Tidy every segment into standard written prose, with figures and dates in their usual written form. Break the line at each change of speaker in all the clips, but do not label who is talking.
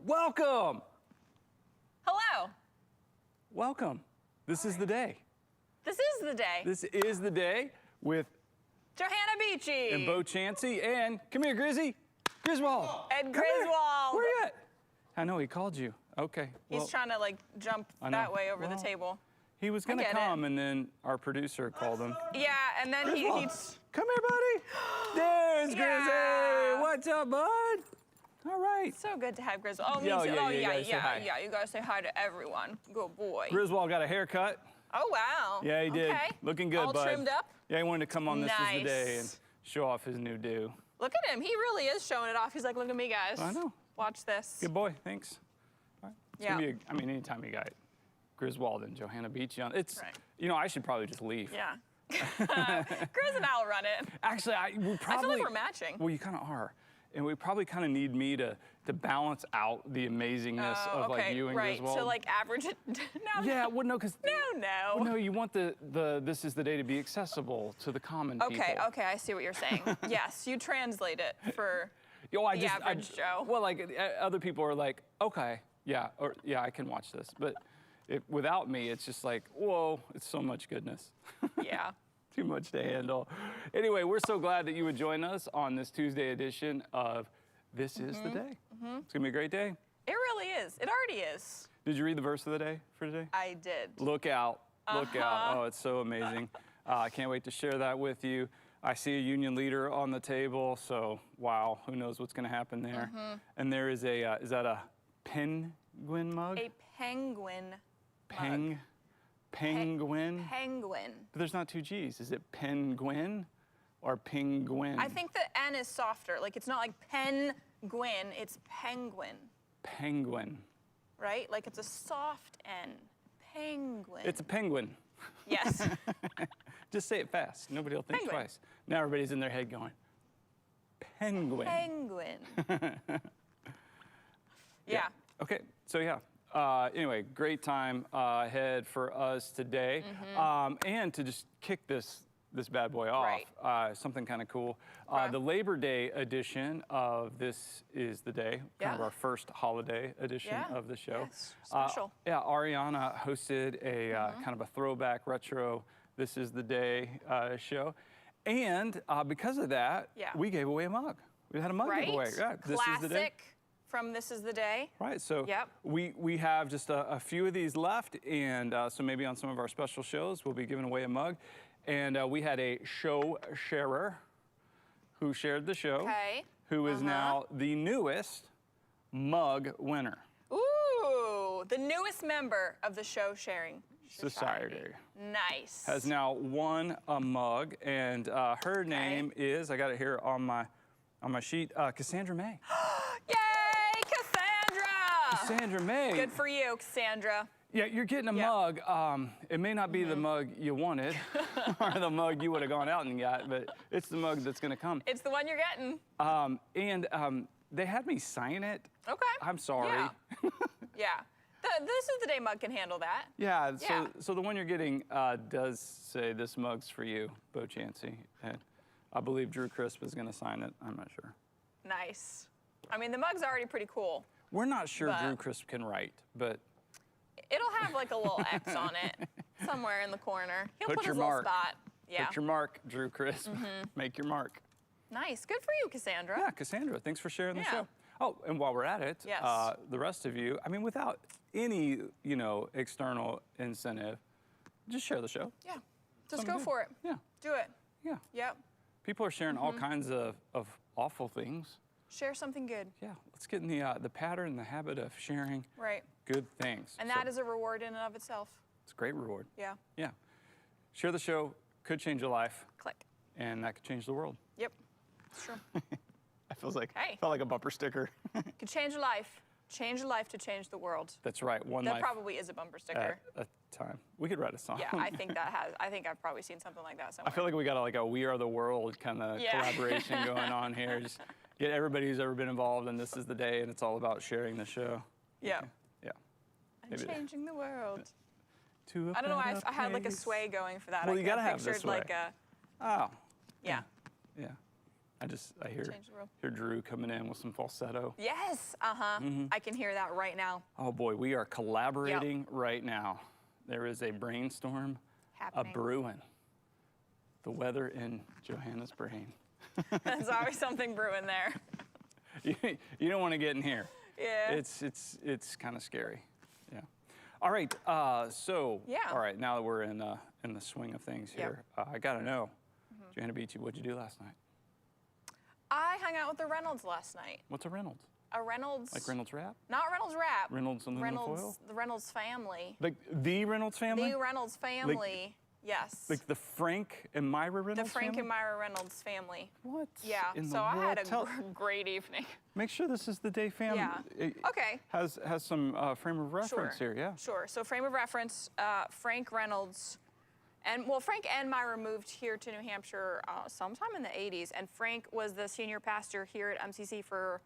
welcome.
Hello.
Welcome. This is the day.
This is the day.
This is the day with
Johanna Beachy.
and Bo Chansey and, come here, Grizzy. Griswold.
And
Come here.
Griswold.
Where you at? I know, he called you. Okay.
He's trying to like jump that way over the table.
He was going to come, and then our producer called him.
Yeah, and then he's...
Come here, buddy. There's Grizzy. What's up, bud? All right.
So good to have Griswold. Oh,
Yeah,
yeah. You gotta say hi to everyone. Good boy.
Griswold got a haircut.
Oh, wow.
Yeah, he did.
Okay.
Looking good,
All
bud.
trimmed up?
Yeah, he wanted to come on This Is the Day and
Nice.
show off his new do.
Look at him. He really is showing it off. He's like, look at me, guys.
I know.
Watch this.
Good boy. Thanks. All right. It's
Yeah.
gonna be I mean, anytime you got Griswold and Johanna Beachy on, it's,
Right.
you know, I should probably just leave.
Yeah. Grizz and I'll run it.
Actually, we probably...
I feel like we're matching.
Well, you kind of are. And we probably kind of need me to balance out the amazingness of like you and
right.
Griswold.
So like average it. No.
Yeah, well, no, because...
No.
Well, no, you want the This Is the Day to be accessible to the common people.
Okay, I see what you're saying. Yes, you translate it for the average Joe.
Well, like other people are like, okay, yeah, or yeah, I can watch this. But without me, it's just like, whoa, it's so much goodness.
Yeah.
Too much to handle. Anyway, we're so glad that you would join us on this Tuesday edition of This Is the Day. It's gonna be a great day.
It really is. It already is.
Did you read the verse of the day for today?
I did.
Look out, look out. Oh, it's so amazing. I can't wait to share that with you. I see a union leader on the table, so wow, who knows what's gonna happen there. And there is is that a penguin mug?
A penguin mug.
Penguin?
Penguin.
But there's not two G's. Is it penguin or penguin?
I think the N is softer. Like it's not like penguin, it's penguin.
Penguin.
Right? Like it's a soft N. Penguin.
It's a penguin.
Yes.
Just say it fast. Nobody will think
Penguin.
twice. Now everybody's in their head going, penguin.
Penguin. Yeah.
Okay, so yeah. Anyway, great time ahead for us today. And to just kick this bad boy off, something kind of cool. The Labor Day edition of This Is the Day, kind of our first holiday edition of the show.
Yes, special.
Yeah, Ariana hosted a kind of a throwback retro This Is the Day show. And because of that, we gave away a mug. We had a mug giveaway. Yeah,
Classic.
This Is the Day.
From This Is the Day.
Right, so we have just a few of these left, and so maybe on some of our special shows, we'll be giving away a mug. And we had a show sharer who shared the show, who is now the newest mug winner.
Ooh, the newest member of the show sharing society. Nice.
Has now won a mug, and her name is, I got it here on my sheet, Cassandra May.
Yay, Cassandra!
Cassandra May.
Good for you, Cassandra.
Yeah, you're getting a mug. It may not be the mug you wanted or the mug you would have gone out and got, but it's the mug that's going to come.
It's the one you're getting.
And they had me sign it.
Okay.
I'm sorry.
Yeah. This Is the Day mug can handle that.
Yeah, so the one you're getting does say this mug's for you, Bo Chansey. And I believe Drew Crisp is going to sign it. I'm not sure.
Nice. I mean, the mug's already pretty cool.
We're not sure Drew Crisp can write, but...
It'll have like a little X on it somewhere in the corner. He'll put
your
his little
mark.
spot. Yeah.
Put your mark, Drew Crisp. Make your mark.
Nice. Good for you, Cassandra.
Yeah, Cassandra, thanks for sharing the show. Oh, and while we're at it, the rest of you, I mean, without any, external incentive, just share the show.
Yeah. Just go for it.
Yeah.
Do it.
Yeah.
Yep.
People are sharing all kinds of awful things.
Share something good.
Yeah, let's get in the pattern, the habit of sharing good things.
And that is a reward in and of itself.
It's a great reward.
Yeah.
Yeah. Share the show, could change your life.
Click.
And that could change the world.
Yep. It's true.
I felt like a bumper sticker.
Could change your life. Change your life to change the world.
That's right. One
that
life.
Probably is a bumper sticker.
At a time. We could write a song.
Yeah, I think I've probably seen something like that somewhere.
I feel like we got like a We Are the World kind of collaboration going on here. Just get everybody who's ever been involved, and This Is the Day, and it's all about sharing the show.
Yeah.
Yeah.
And changing the world.
I
don't know why I had like a sway going for that.
Well, you gotta have
pictured
this sway.
Like a.
Oh.
Yeah.
Yeah. I hear
Change the room.
Drew coming in with some falsetto.
Yes, I can hear that right now.
Oh boy, we are collaborating right now. There is a brainstorm
Happening.
brewing. The weather in Johanna's brain.
There's always something brewing there.
You don't want to get in here.
Yeah.
It's kind of scary. Yeah. All right. So.
Yeah.
All right. Now that we're in the swing of things here, I gotta know, Johanna Beachy, what'd you do last night?
I hung out with the Reynolds last night.
What's a Reynolds?
A Reynolds.
Like Reynolds Wrap?
Not Reynolds Wrap.
Reynolds aluminum foil?
The Reynolds family.
Like the Reynolds family?
The Reynolds family. Yes.
Like the Frank and Myra Reynolds
the Frank
family?
and Myra Reynolds family.
What?
Yeah.
In
So
the
I had
world?
a great evening.
Make sure this is the day family.
Yeah. Okay.
Has some frame of reference here, yeah.
Sure. So frame of reference, Frank Reynolds, Frank and Myra moved here to New Hampshire sometime in the 80s, and Frank was the senior pastor here at MCC for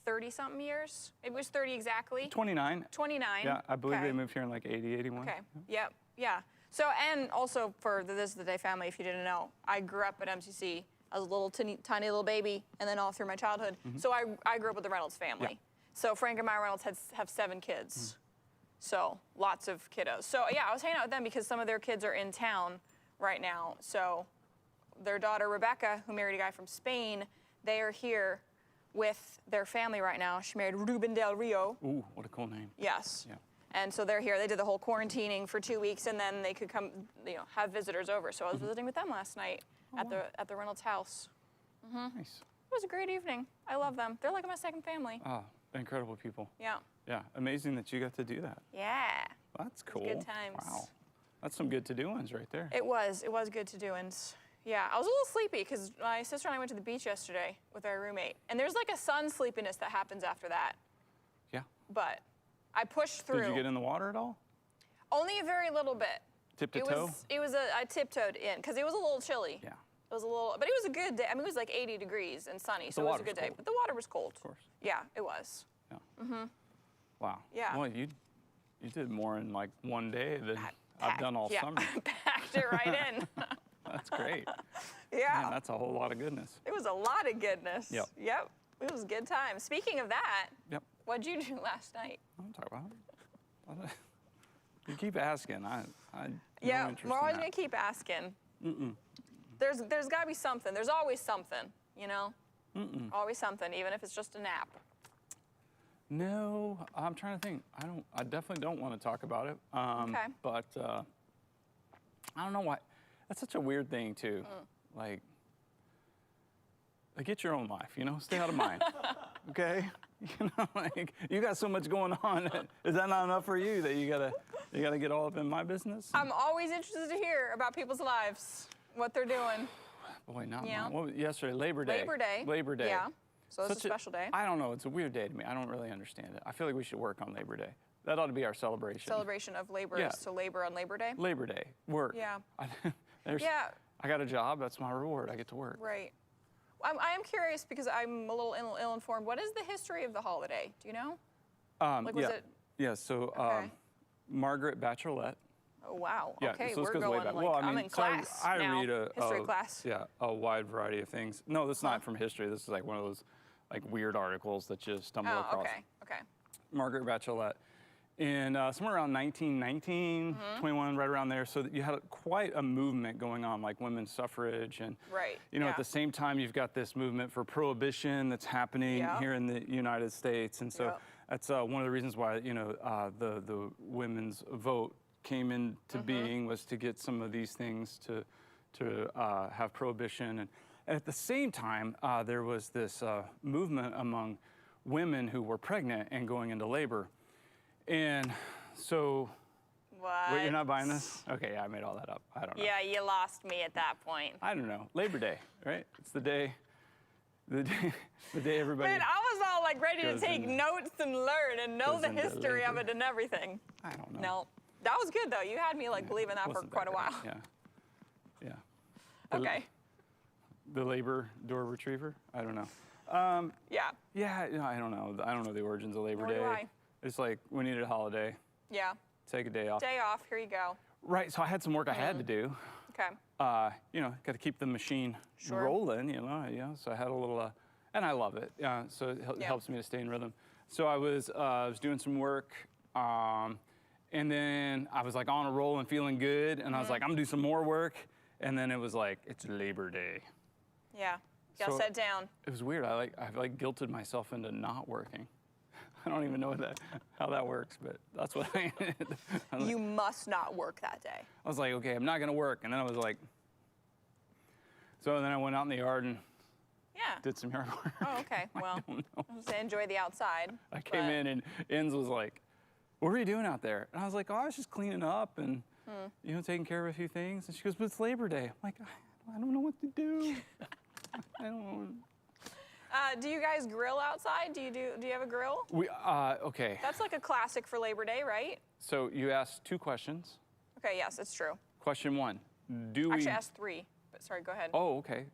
30-something years. It was 30 exactly.
29.
29.
Yeah, I believe
okay.
they moved here in like 80, 81.
Okay. Yep. Yeah. So, and also for the This is the Day family, if you didn't know, I grew up at MCC as a little tiny little baby, and then all through my childhood. So I grew up with the Reynolds family.
Yeah.
So Frank and Myra Reynolds have 7 kids. So lots of kiddos. So yeah, I was hanging out with them because some of their kids are in town right now. So their daughter Rebecca, who married a guy from Spain, they are here with their family right now. She married Ruben Del Rio.
Ooh, what a cool name.
Yes.
Yeah.
And so they're here. They did the whole quarantining for 2 weeks, and then they could come, have visitors over. So I was visiting with them last night at the Reynolds house.
Nice.
It was a great evening. I love them. They're like my second family.
Oh, incredible people.
Yeah.
Yeah, amazing that you got to do that.
Yeah.
That's cool.
Good times.
Wow. That's some good to-do-ins right there.
It was good to do, and yeah, I was a little sleepy because my sister and I went to the beach yesterday with our roommate, and there's like a sun sleepiness that happens after that.
Yeah.
But I pushed through.
Did you get in the water at all?
Only a very little bit.
Tip to toe?
I tiptoed in because it was a little chilly.
Yeah.
It was a little, but it was a good day. I mean, it was like 80 degrees and sunny, so it was a good day.
cold.
But the water was cold.
Of course.
Yeah, it was.
Yeah. Wow.
Yeah.
Well, you did more in like one day than I've done all
yeah,
summer.
packed it right in.
That's great.
Yeah.
Man, that's a whole lot of goodness.
It was a lot of goodness.
Yep.
Yep. It was a good time. Speaking of that,
Yep.
what'd you do last night?
I don't talk about it. You keep asking. I
Yeah,
no interest
we're always
in
gonna
that.
keep asking. There's gotta be something. There's always something, you know? Always something, even if it's just a nap.
No, I'm trying to think. I definitely don't want to talk about it.
Okay.
But I don't know why. That's such a weird thing too. Like get your own life, you know? Stay out of mine. Okay? You know, like you got so much going on. Is that not enough for you that you gotta get all up in my business?
I'm always interested to hear about people's lives, what they're doing.
Boy, not
Yeah.
mine. What was yesterday? Labor Day.
Labor Day.
Labor Day.
Yeah. So it's a
Such
special day.
I don't know. It's a weird day to me. I don't really understand it. I feel like we should work on Labor Day. That ought to be our celebration.
Celebration of labor
Yeah.
is to labor on Labor Day.
Labor Day. Work.
Yeah.
Yeah. I got a job. That's my reward. I get to work.
Right. I am curious because I'm a little ill-informed. What is the history of the holiday? Do you know? Like, was
yeah.
it?
Yeah. So
Okay.
Margaret Bachelet.
Oh wow.
Yeah,
Okay,
so this
we're
goes way
going
back.
like
Well, I
I'm
mean,
in
so
class
I
now.
read
History class.
a wide variety of things. No, this is not from history. This is like one of those like weird articles that you stumble
Oh,
across.
okay. Okay.
Margaret Bachelet. In somewhere around 1919, 21, right around there. So that you had quite a movement going on, like women's suffrage, and
Right,
you know,
yeah.
at the same time, you've got this movement for prohibition that's happening
Yeah.
here in the United States, and so
Yeah.
that's one of the reasons why the women's vote came into being, was to get some of these things to have prohibition, and at the same time, there was this movement among women who were pregnant and going into labor. And so,
What?
wait, you're not buying this? Okay, yeah, I made all that up. I don't know.
Yeah, you lost me at that point.
I don't know. Labor Day, right? It's the day everybody.
Man, I was all like ready to
goes
take
into-
notes and learn and know
goes
the
into
history of
labor.
it and everything.
I don't know.
No, that was good though. You had me like believing that for
Wasn't
quite a while.
bad. Yeah. Yeah.
Okay.
The labor door retriever? I don't know.
Yeah.
Yeah, I don't know. I don't know the origins of Labor
Nor do
Day.
I.
It's like we needed a holiday.
Yeah.
Take a day off.
Day off. Here you go.
Right. So I had some work I had to do.
Okay.
Got to keep the machine
Sure.
rolling, so I had a little, and I love it. So it helps me to stay in rhythm. So I was doing some work, and then I was like on a roll and feeling good, and I was like, I'm gonna do some more work, and then it was like, it's Labor Day.
Yeah. Got
So
set down.
It was weird. I guilted myself into not working. I don't even know how that works, but that's what I did.
You must not work that day.
I was like, okay, I'm not gonna work, and then I was like, so then I went out in the yard and did some yard work.
Oh, okay. Well, I was gonna enjoy the outside.
I came in and Enz was like, what were you doing out there? And I was like, oh, I was just cleaning up and taking care of a few things. And she goes, but it's Labor Day. I'm like, I don't know what to do. I don't know.
Do you guys grill outside? Do you have a grill?
Okay.
That's like a classic for Labor Day, right?
So you asked 2 questions.
Okay, yes, it's true.
Question 1, do
Actually,
we?
I asked 3, but sorry, go ahead.
Oh, okay.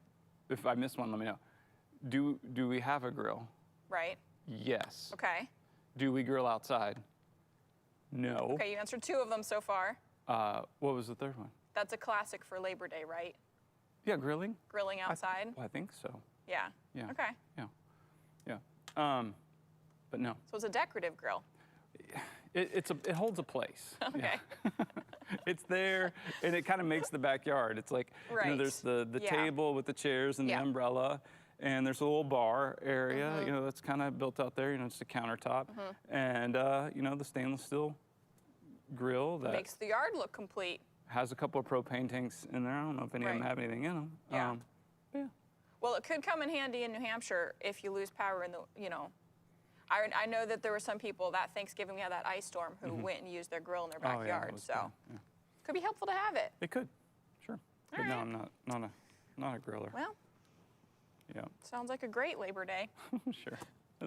If I missed one, let me know. Do we have a grill?
Right.
Yes.
Okay.
Do we grill outside? No.
Okay, you answered 2 of them so far.
What was the third one?
That's a classic for Labor Day, right?
Yeah, grilling.
Grilling outside?
I think so.
Yeah.
Yeah.
Okay.
Yeah. But no.
So it's a decorative grill.
It holds a place.
Okay.
Yeah. It's there, and it kind of makes the backyard. It's like,
Right.
there's the
Yeah.
table with the chairs and the umbrella, and there's a little bar area, that's kind of built out there, it's a countertop, and, the stainless steel grill that
Makes the yard look complete.
has a couple of propane tanks in there. I don't know if any of them
Right.
have anything in them.
Yeah.
Yeah.
Well, it could come in handy in New Hampshire if you lose power in the, I know that there were some people that Thanksgiving we had that ice storm who went and used their grill in their
Oh, yeah,
backyard.
that was
So
bad. Yeah.
could be helpful to have it.
It could, sure. But no,
right.
I'm not a griller.
Well,
Yeah.
sounds like a great Labor Day.
Sure, it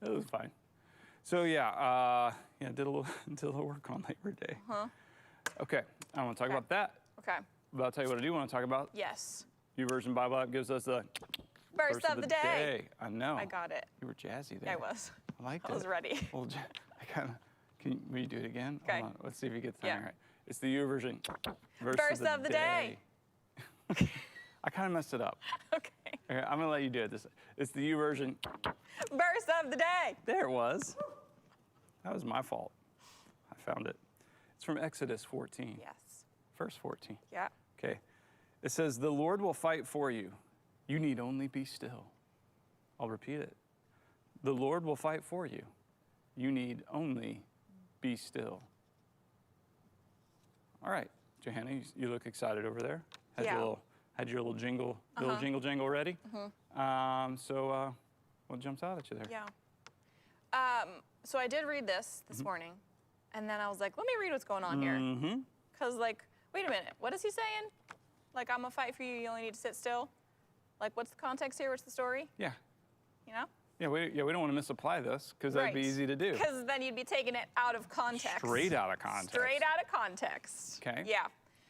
was fine. So yeah, did a little work on Labor Day. Okay, I want to talk about that.
Okay.
But I'll tell you what I do want to talk about.
Yes.
YouVersion Bible app gives us the
Verse of the day.
I know.
I got it.
You were jazzy there.
I was.
I liked it.
I was ready.
Well, will you do it again?
Okay.
Hold on. Let's see if you get the
Yeah.
timing right. It's the YouVersion
Verse of the day.
I kind of messed it up.
Okay.
Okay, I'm gonna let you do it. It's the YouVersion.
Verse of the day.
There it was. That was my fault. I found it. It's from Exodus 14,
Yes.
verse 14.
Yeah.
Okay. It says, the Lord will fight for you. You need only be still. I'll repeat it. The Lord will fight for you. You need only be still. All right, Johanna, you look excited over there. Had your little jingle, jingle ready. So what jumps out at you there?
Yeah. So I did read this morning, and then I was like, let me read what's going on here. Because, wait a minute, what is he saying? Like, I'm gonna fight for you, you only need to sit still? Like, what's the context here? What's the story?
Yeah.
You know?
Yeah, we don't want to misapply this because that'd be easy to do.
Because then you'd be taking it out of context.
Straight out of context.
Straight out of context.
Okay.
Yeah.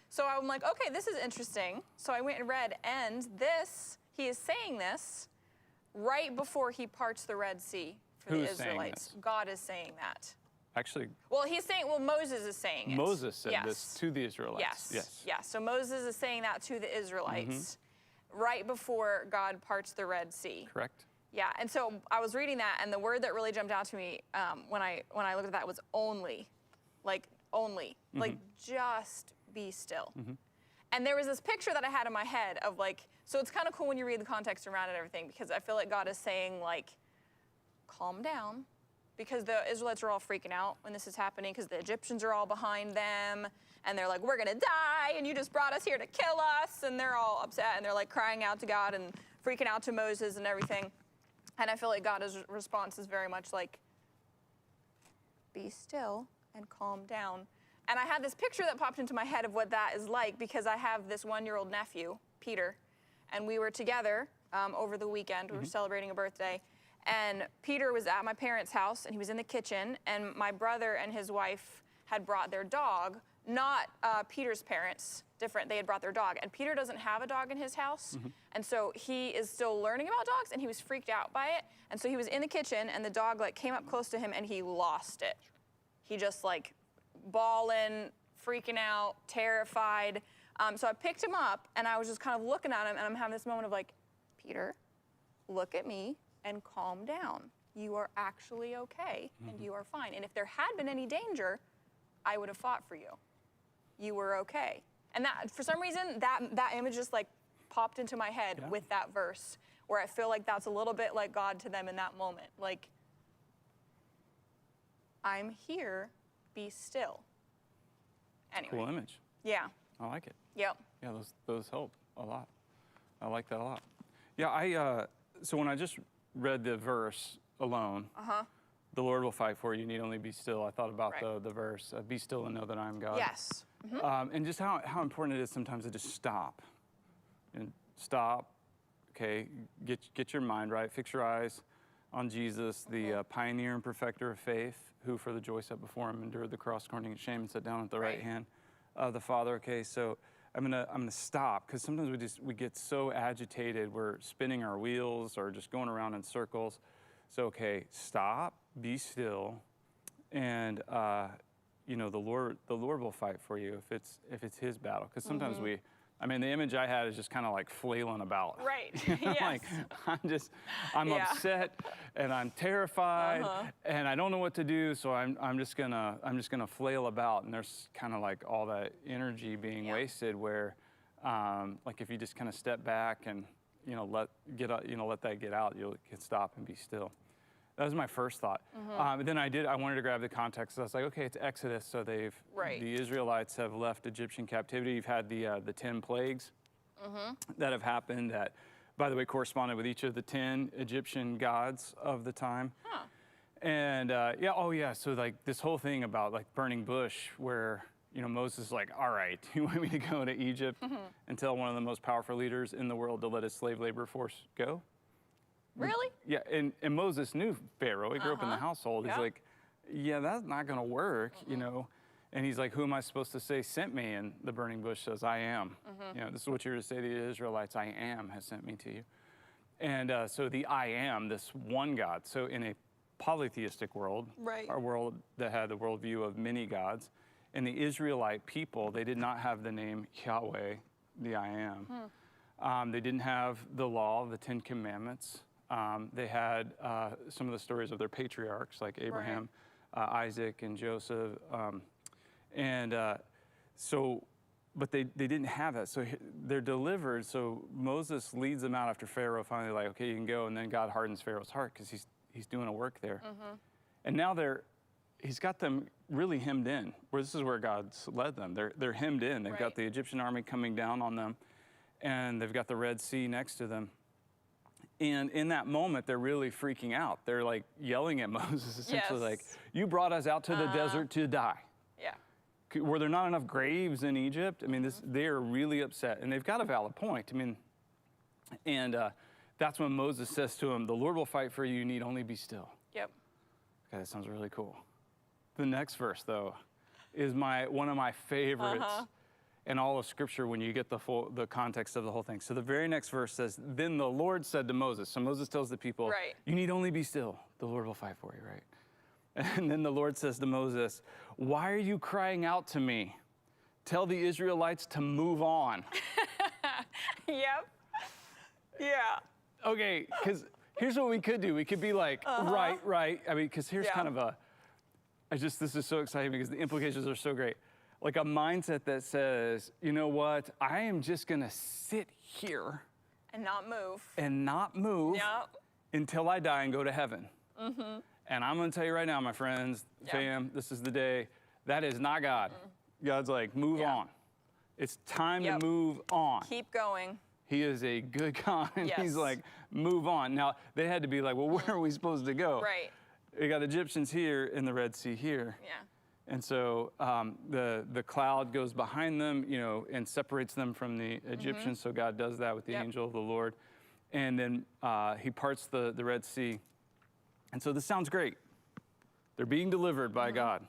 So I'm like, okay, this is interesting. So I went and read, and he is saying this right before he parts the Red Sea for the
Who's saying
Israelites.
this?
God is saying that.
Actually,
Well, Moses is saying it.
Moses said
Yes.
this to the Israelites.
Yes. Yeah. So Moses is saying that to the Israelites right before God parts the Red Sea.
Correct.
Yeah. And so I was reading that, and the word that really jumped out to me when I looked at that was only, like just be still. And there was this picture that I had in my head of so it's kind of cool when you read the context around it and everything, because I feel like God is saying calm down. Because the Israelites are all freaking out when this is happening because the Egyptians are all behind them and they're like, we're going to die and you just brought us here to kill us. And they're all upset and they're crying out to God and freaking out to Moses and everything. And I feel like God's response is very much be still and calm down. And I had this picture that popped into my head of what that is like because I have this 1-year-old nephew, Peter, and we were together over the weekend. We were celebrating a birthday. And Peter was at my parents' house, and he was in the kitchen, and my brother and his wife had brought their dog, not Peter's parents, different. They had brought their dog. And Peter doesn't have a dog in his house, and so he is still learning about dogs, and he was freaked out by it. And so he was in the kitchen, and the dog came up close to him, and he lost it. He just bawling, freaking out, terrified. So I picked him up, and I was just kind of looking at him, and I'm having this moment of like, Peter, look at me and calm down. You are actually okay, and you are fine. And if there had been any danger, I would have fought for you. You were okay. And that, for some reason, that image just like popped into my head with that verse, where I feel like that's a little bit like God to them in that moment. Like, I'm here, be still. Anyway.
Cool image.
Yeah.
I like it.
Yep.
Yeah, those help a lot. I like that a lot. Yeah, so when I just read the verse alone, the Lord will fight for you, you need only be still. I thought about the verse, be still and know that I am God.
Yes.
And just how important it is sometimes to just stop. And stop, okay, get your mind right, fix your eyes on Jesus, the pioneer and perfecter of faith, who for the joy set before him endured the cross, scorning its shame, and sat down at the right hand of the Father. Okay, so I'm gonna stop, because sometimes we get so agitated, we're spinning our wheels or just going around in circles. So okay, stop, be still, and you know, the Lord will fight for you if it's His battle. Because sometimes the image I had is just kind of like flailing about.
Right.
Yes. Like I'm upset and I'm terrified and I don't know what to do. So I'm just gonna flail about, and there's kind of like all that energy being wasted. Where, like if you just kind of step back and let that get out, you can stop and be still. That was my first thought. Then I wanted to grab the context. So I was like, okay, it's Exodus. So the Israelites have left Egyptian captivity. You've had the 10 plagues that have happened that, by the way, corresponded with each of the 10 Egyptian gods of the time. And so like this whole thing about like burning bush, where Moses is like, all right, you want me to go to Egypt and tell one of the most powerful leaders in the world to let his slave labor force go?
Really?
Yeah, and Moses knew Pharaoh. He grew up in the household. He's like, yeah, that's not going to work, And he's like, who am I supposed to say sent me? And the burning bush says, I am. This is what you're to say to the Israelites, I am has sent me to you. And so the I am, this one God. So in a polytheistic world, a world that had the worldview of many gods, in the Israelite people, they did not have the name Yahweh, the I am. They didn't have the law, the 10 Commandments. They had some of the stories of their patriarchs, like Abraham, Isaac, and Joseph. But they didn't have that. So they're delivered. So Moses leads them out after Pharaoh, finally like, okay, you can go. And then God hardens Pharaoh's heart because he's doing a work there. And now he's got them really hemmed in, where this is where God's led them. They're hemmed in. They've got the Egyptian army coming down on them, and they've got the Red Sea next to them. And in that moment, they're really freaking out. They're like yelling at Moses, essentially like, you brought us out to the desert to die. Yeah. Were there not enough graves in Egypt? I mean, they are really upset, and they've got a valid point. I mean, and that's when Moses says to him, the Lord will fight for you, you need only be still.
Yep.
Okay, that sounds really cool. The next verse, though, is one of my favorites in all of Scripture when you get the context of the whole thing. So the very next verse says, then the Lord said to Moses. So Moses tells the people, you need only be still. The Lord will fight for you, right? And then the Lord says to Moses, why are you crying out to me? Tell the Israelites to move on.
Yep. Yeah.
Okay, because here's what we could do. We could be like, right. I mean, because here's kind of this is so exciting because the implications are so great. Like a mindset that says, you know what, I am just gonna sit here
and not move.
Until I die and go to heaven. And I'm gonna tell you right now, my friends, fam, this is the day. That is not God. God's like, move on. It's time to move on.
Keep going.
He is a good God, and he's like, move on. Now, they had to be like, well, where are we supposed to go?
Right.
We got Egyptians here and the Red Sea here.
Yeah.
And so the cloud goes behind them, and separates them from the Egyptians. So God does that with the angel of the Lord. And then he parts the Red Sea. And so this sounds great. They're being delivered by God.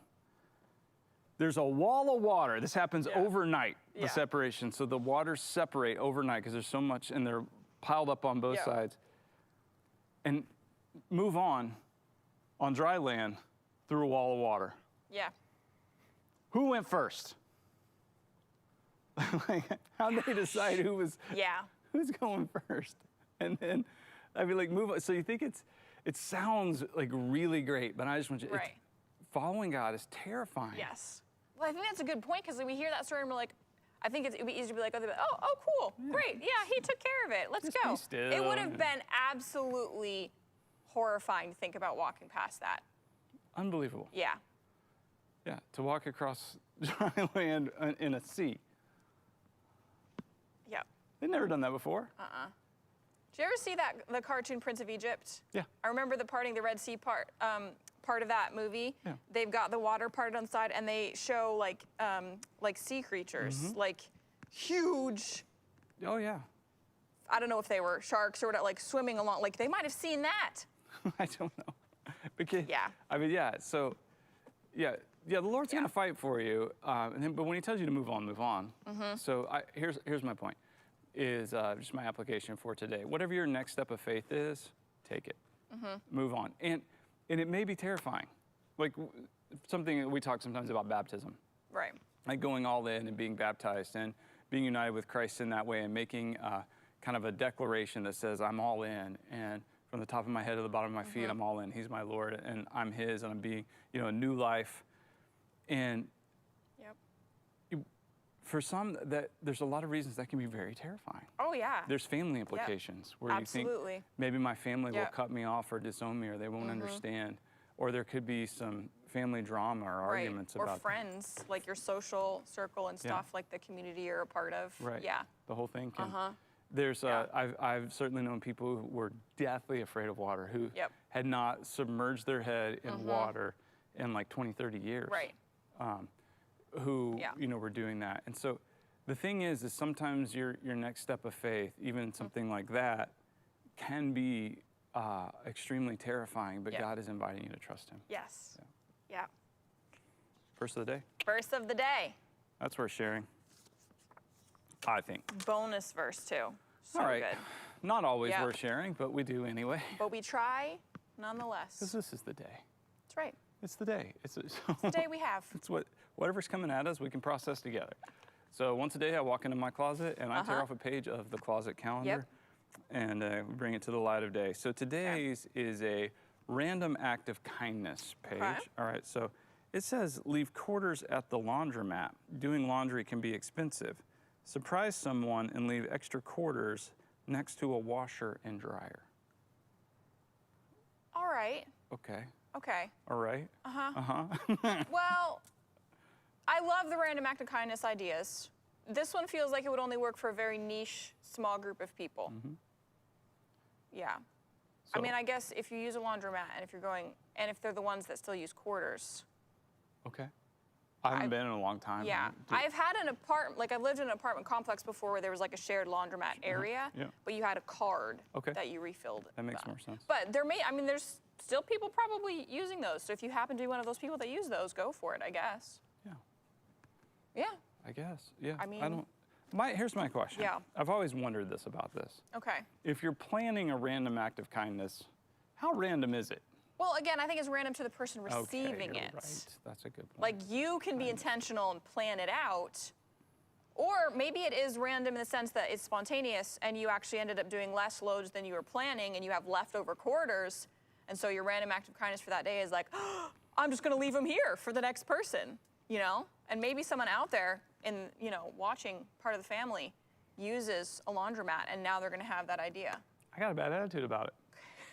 There's a wall of water. This happens overnight, the separation. So the waters separate overnight because there's so much, and they're piled up on both sides. And move on dry land through a wall of water.
Yeah.
Who went first? Like, how'd they decide who's going first? And then I'd be like, move on. So you think it sounds like really great, but I just want you,
Right.
following God is terrifying.
Yes. Well, I think that's a good point because we hear that story and we're like, I think it'd be easy to be like, oh, cool, great, yeah, he took care of it. Let's
Just
go.
be still.
It would have been absolutely horrifying to think about walking past that.
Unbelievable.
Yeah.
Yeah, to walk across dry land in a sea.
Yep.
They've never done that before.
Did you ever see the cartoon Prince of Egypt?
Yeah.
I remember the parting the Red Sea part of that movie.
Yeah.
They've got the water parted on the side, and they show like sea creatures, like huge.
Oh yeah.
I don't know if they were sharks or whatever, like swimming along. Like they might have seen that.
I don't know. Because,
Yeah.
I mean, yeah. So, yeah. The Lord's gonna fight for you, but when He tells you to move on, move on. So here's my point. Is just my application for today. Whatever your next step of faith is, take it. Move on. And it may be terrifying. Like something that we talk sometimes about baptism.
Right.
Like going all in and being baptized and being united with Christ in that way and making kind of a declaration that says, I'm all in. And from the top of my head to the bottom of my feet, I'm all in. He's my Lord and I'm His and I'm being, a new life. And for some, there's a lot of reasons that can be very terrifying.
Oh yeah.
There's family implications where you think maybe my family will cut me off or disown me or they won't understand. Or there could be some family drama or arguments about
or friends, like your social circle and stuff, like the community you're a part of.
Right.
Yeah.
The whole thing can. There's I've certainly known people who were deathly afraid of water who had not submerged their head in water in like 20, 30 years.
Right.
Who were doing that. And so the thing is sometimes your next step of faith, even something like that, can be extremely terrifying, but God is inviting you to trust Him.
Yes. Yeah.
Verse of the day.
Verse of the day.
That's worth sharing, I think.
Bonus verse too. So
all right.
good.
Not always worth sharing, but we do anyway.
But we try nonetheless.
Because this is the day.
That's right.
It's the day. It's
the day we have.
It's whatever's coming at us, we can process together. So once a day, I walk into my closet and I tear off a page of the closet calendar and bring it to the light of day. So today's is a random act of kindness page.
Okay.
All right, so it says, leave quarters at the laundromat. Doing laundry can be expensive. Surprise someone and leave extra quarters next to a washer and dryer.
All right.
Okay.
Okay.
All right.
Well, I love the random act of kindness ideas. This one feels like it would only work for a very niche, small group of people. Yeah.
So,
I mean, I guess if you use a laundromat and if they're the ones that still use quarters.
Okay. I haven't been in a long time.
Yeah. I've had an apartment, like I've lived in an apartment complex before where there was like a shared laundromat area, but you had a card that you refilled.
That makes more sense.
But there's still people probably using those. So if you happen to be one of those people that use those, go for it, I guess.
Yeah.
Yeah.
I guess. Yeah.
I mean,
here's my question.
Yeah.
I've always wondered this about this.
Okay.
If you're planning a random act of kindness, how random is it?
Well, again, I think it's random to the person receiving
okay,
it.
Right. That's a good point.
Like you can be intentional and plan it out, or maybe it is random in the sense that it's spontaneous and you actually ended up doing less loads than you were planning and you have leftover quarters, and so your random act of kindness for that day is like, oh, I'm just gonna leave them here for the next person, And maybe someone out there in, watching part of the family uses a laundromat and now they're gonna have that idea.
I got a bad attitude about it.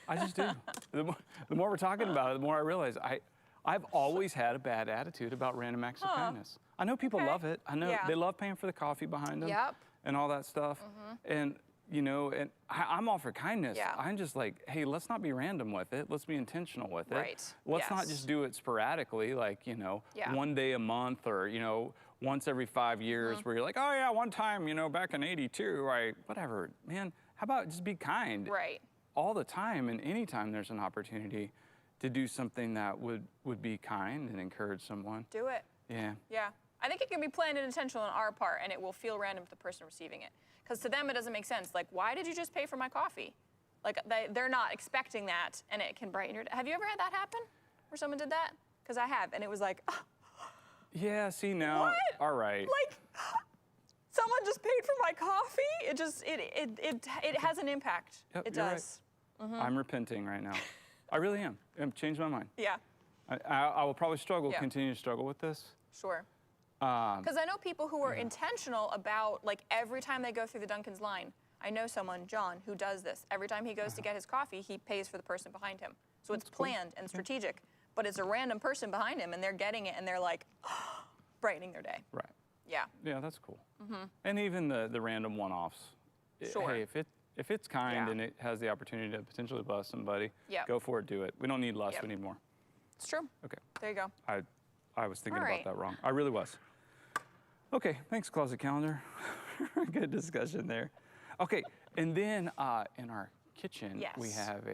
I just do. The more we're talking about it, the more I realize I've always had a bad attitude about random acts of kindness. I know people love it. I know they love paying for the coffee behind them and all that stuff. And, and I'm all for kindness. I'm just like, hey, let's not be random with it. Let's be intentional with it.
Right.
Let's not just do it sporadically, like, one day a month or, once every 5 years where you're like, oh yeah, one time, back in '82, whatever. Man, how about just be kind?
Right.
All the time and anytime there's an opportunity to do something that would be kind and encourage someone.
Do it.
Yeah.
Yeah. I think it can be planned and intentional on our part, and it will feel random to the person receiving it. Because to them, it doesn't make sense. Like, why did you just pay for my coffee? Like, they're not expecting that, and it can brighten your day. Have you ever had that happen, where someone did that? Because I have, and it was like,
yeah, see now,
what?
all right.
Like, someone just paid for my coffee. It has an impact.
Yep,
It
you're
does.
Right. I'm repenting right now. I really am. I've changed my mind.
Yeah.
I will probably
Yeah.
continue to struggle with this.
Sure. Because I know people who are intentional about, like, every time they go through the Dunkin's line. I know someone, John, who does this. Every time he goes to get his coffee, he pays for the person behind him. So it's planned and strategic, but it's a random person behind him, and they're getting it, and they're like, brightening their day.
Right.
Yeah.
Yeah, that's cool. And even the random one-offs.
Sure.
Hey, if it's kind
Yeah.
and it has the opportunity to potentially bless somebody,
Yep.
go for it, do it. We don't need less,
Yep.
we need more.
It's true.
Okay.
There you go.
I was thinking
All
about
right.
that wrong. I really was. Okay, thanks, Closet Calendar. Good discussion there. Okay, and then in our kitchen, we
Yes.
have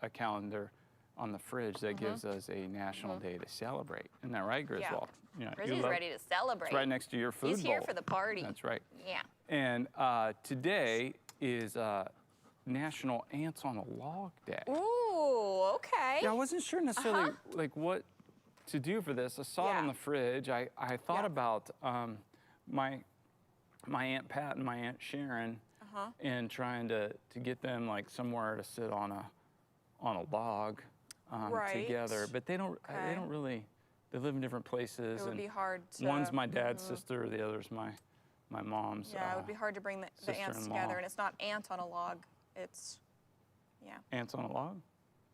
a calendar on the fridge that gives us a national day to celebrate. Isn't that right, Griswold? Yeah.
Rizzy's ready to celebrate.
It's right next to your food
He's here
bowl.
for the party.
That's right.
Yeah.
And today is National Ants on a Log Day.
Ooh, okay.
Yeah, I wasn't sure necessarily like what to do for this. I saw it on the fridge. I thought about my Aunt Pat and my Aunt Sharon and trying to get them like somewhere to sit on a log together. But they don't really. They live in different places.
It would
and
be hard to.
One's my dad's sister. The other's my mom's.
Yeah, it would be hard to bring the ants
sister-in-law.
together, and it's not ant on a log. It's,
Ants on a log?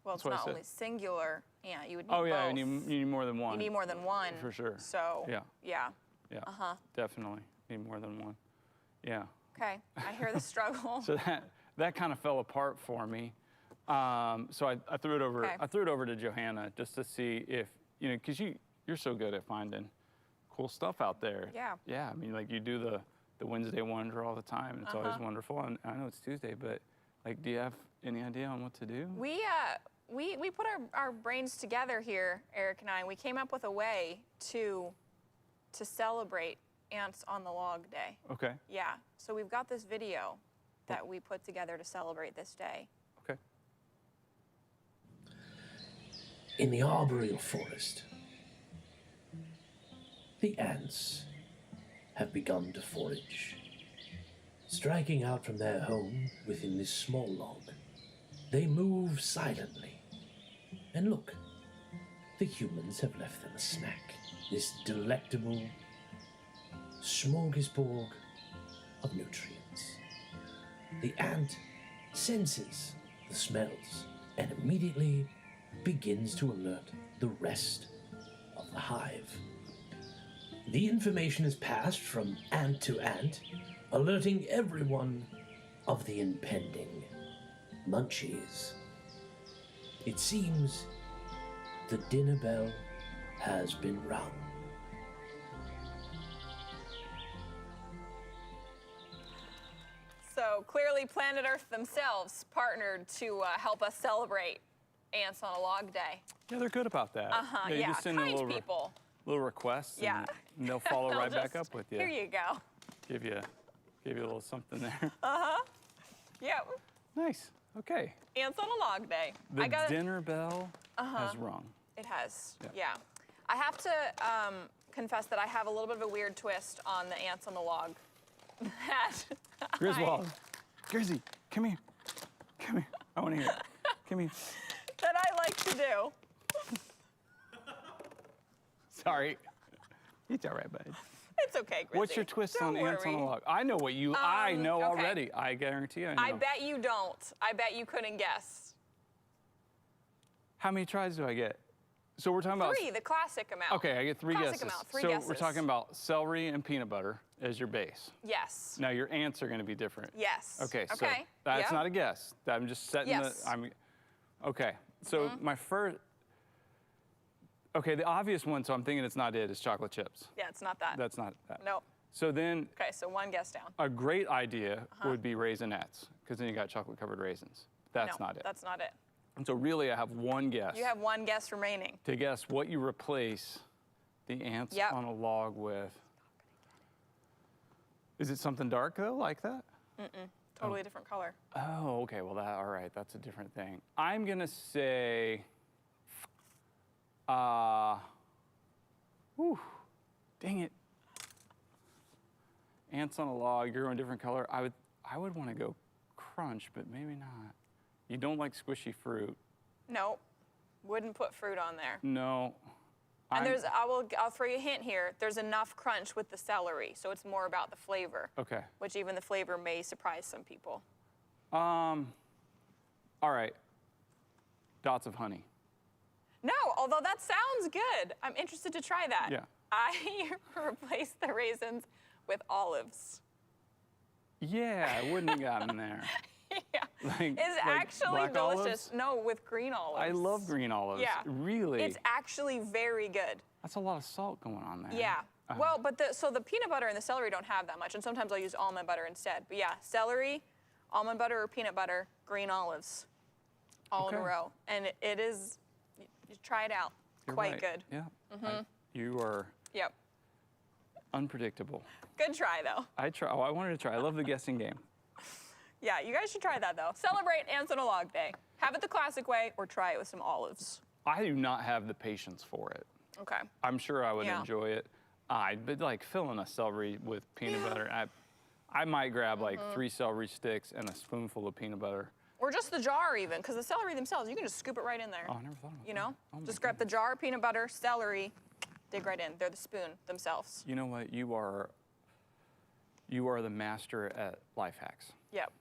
well, it's
what I
not
said.
only singular ant. You would need
Oh yeah,
both.
you need more than one.
You need more than one.
For sure.
So.
Yeah.
Yeah.
Yeah. Definitely need more than one. Yeah.
Okay, I hear the struggle.
So that kind of fell apart for me. So I threw it over.
Okay.
I threw it over to Johanna just to see if because you're so good at finding cool stuff out there.
Yeah.
Yeah. I mean, like you do the Wednesday Wonder all the time, and it's always wonderful. And I know it's Tuesday, but like, do you have any idea on what to do?
We put our brains together here, Eric and I, and we came up with a way to celebrate Ants on the Log Day.
Okay.
Yeah. So we've got this video that we put together to celebrate this day.
Okay.
In the arboreal forest, the ants have begun to forage. Striking out from their home within this small log, they move silently. And look, the humans have left them a snack. This delectable smorgasbord of nutrients. The ant senses the smells and immediately begins to alert the rest of the hive. The information is passed from ant to ant, alerting everyone of the impending munchies. It seems the dinner bell has been rung.
So clearly Planet Earth themselves partnered to help us celebrate Ants on a Log Day.
Yeah, they're good about that. You
Yeah,
just send in a
kind
little
people.
little requests,
Yeah.
and they'll follow
They'll
right back
just-
up with you.
Here you go.
Give you a little something there.
Yep.
Nice. Okay.
Ants on a Log Day.
The dinner bell has rung.
It has.
Yeah.
Yeah. I have to confess that I have a little bit of a weird twist on the ants on the log. That
Griswold, Grizzy, come here. Come here. I want to hear it. Come here.
that I like to do.
Sorry. It's all right, bud.
It's okay, Grizzy.
What's your twist
Don't
on ants on a
worry.
log? I know what you. I know
okay.
already. I guarantee I know.
I bet you don't. I bet you couldn't guess.
How many tries do I get? So we're talking about.
3, the classic amount.
Okay, I get 3
Classic
guesses.
amount, 3
so
guesses.
we're talking about celery and peanut butter as your base.
Yes.
Now your ants are going to be different.
Yes.
Okay, so
Okay.
that's
yeah.
not a guess. I'm just setting
Yes.
the. Okay, so my first. Okay, the obvious one. So I'm thinking it's not it. Is chocolate chips.
Yeah, it's not that.
That's not that.
Nope.
So then
Okay, so 1 guess down.
a great idea would be raisinets, because then you got chocolate covered raisins. That's
no,
not it.
That's not it.
And so really I have 1 guess.
You have 1 guess remaining.
To guess what you replace the ants
Yep.
on a log with. Is it something dark though, like that?
Totally different color.
Oh, okay. Well, all right. That's a different thing. I'm gonna say, whew, dang it. ants on a log, you're going a different color. I would want to go crunch, but maybe not. You don't like squishy fruit.
Nope. Wouldn't put fruit on there.
No.
And I'll throw you a hint here. There's enough crunch with the celery, so it's more about the flavor.
Okay.
Which even the flavor may surprise some people.
All right. Dots of honey.
No, although that sounds good. I'm interested to try that.
Yeah.
I replaced the raisins with olives.
Yeah, I wouldn't have gotten there.
Yeah.
Like
Actually
black
delicious.
olives?
No, with green olives.
I love green olives.
Yeah.
Really?
It's actually very good.
That's a lot of salt going on there.
Yeah. Well, but so the peanut butter and the celery don't have that much, and sometimes I'll use almond butter instead. But yeah, celery, almond butter or peanut butter, green olives, all in a
Okay.
row. And it is, you try it out.
You're
Quite
right.
good.
Yeah. You are
Yep.
unpredictable.
Good try, though.
I wanted to try. I love the guessing game.
Yeah, you guys should try that, though. Celebrate Ants on a Log Day. Have it the classic way or try it with some olives.
I do not have the patience for it.
Okay.
I'm sure I would
Yeah.
enjoy it. But like filling a celery with peanut butter, I might grab like 3 celery sticks and a spoonful of peanut butter.
Or just the jar, even, because the celery themselves, you can just scoop it right in there.
Oh, I never thought about
You
that.
know?
Oh my
Just grab the jar, peanut butter, celery, dig right in. They're the spoon themselves.
You know what? You are the master at life hacks.
Yep.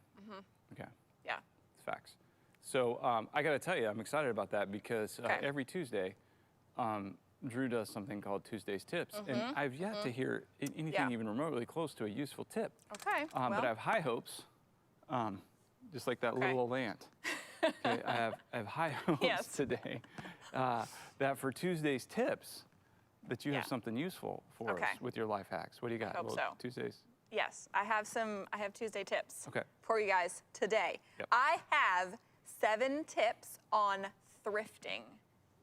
Okay,
Yeah.
it's facts. So I got to tell you, I'm excited about that because
Okay.
every Tuesday, Drew does something called Tuesday's Tips, and I've yet to hear anything
Yeah.
even remotely close to a useful tip.
Okay.
But I have high hopes, just like that little old ant. Okay, I have high hopes
Yes.
today that for Tuesday's Tips, that you
Yeah.
have something useful for
Okay.
us with your life hacks. What do you got?
Hope so.
Tuesdays.
Yes, I have Tuesday tips
Okay.
for you guys today.
Yep.
I have 7 tips on thrifting,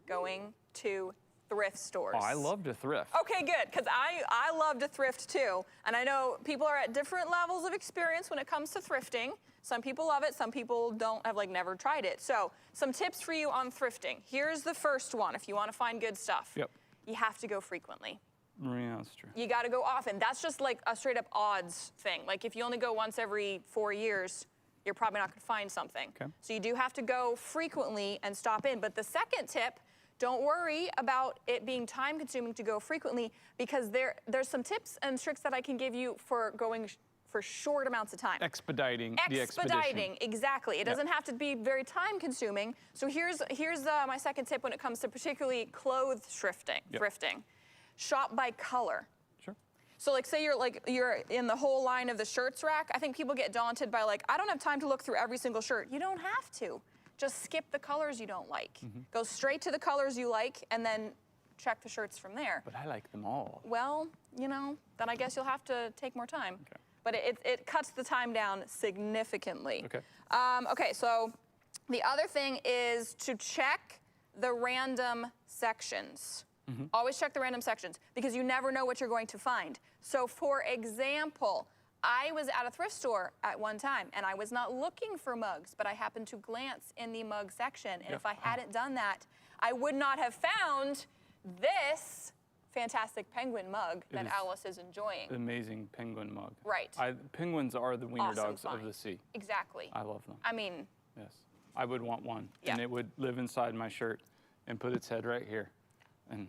going to thrift stores.
Oh, I love to thrift.
Okay, good, because I love to thrift too. And I know people are at different levels of experience when it comes to thrifting. Some people love it, some people don't, have like never tried it. So some tips for you on thrifting. Here's the first one if you want to find good stuff.
Yep.
You have to go frequently.
Yeah, that's true.
You got to go often. That's just like a straight up odds thing. Like if you only go once every 4 years, you're probably not going to find something.
Okay.
So you do have to go frequently and stop in. But the second tip, don't worry about it being time consuming to go frequently because there's some tips and tricks that I can give you for going for short amounts of time.
Expediting the expedition.
Expediting, exactly. It doesn't have to be very time consuming. So here's my second tip when it comes to particularly clothes thrifting. Shop by color.
Sure.
So like say you're in the whole line of the shirts rack. I think people get daunted by like, I don't have time to look through every single shirt. You don't have to. Just skip the colors you don't like. Go straight to the colors you like and then check the shirts from there.
But I like them all.
Well, then I guess you'll have to take more time.
Okay.
But it cuts the time down significantly.
Okay.
Okay, so the other thing is to check the random sections. Always check the random sections because you never know what you're going to find. So for example, I was at a thrift store at one time and I was not looking for mugs, but I happened to glance in the mug section. And if I hadn't done that, I would not have found this fantastic penguin mug that
is
Alice is enjoying.
Amazing penguin mug.
Right.
Penguins are the wiener
Awesome
dogs of
find.
the sea.
Exactly.
I love them.
I mean,
Yes. I would want one.
Yeah.
And it would live inside my shirt and put its head right here and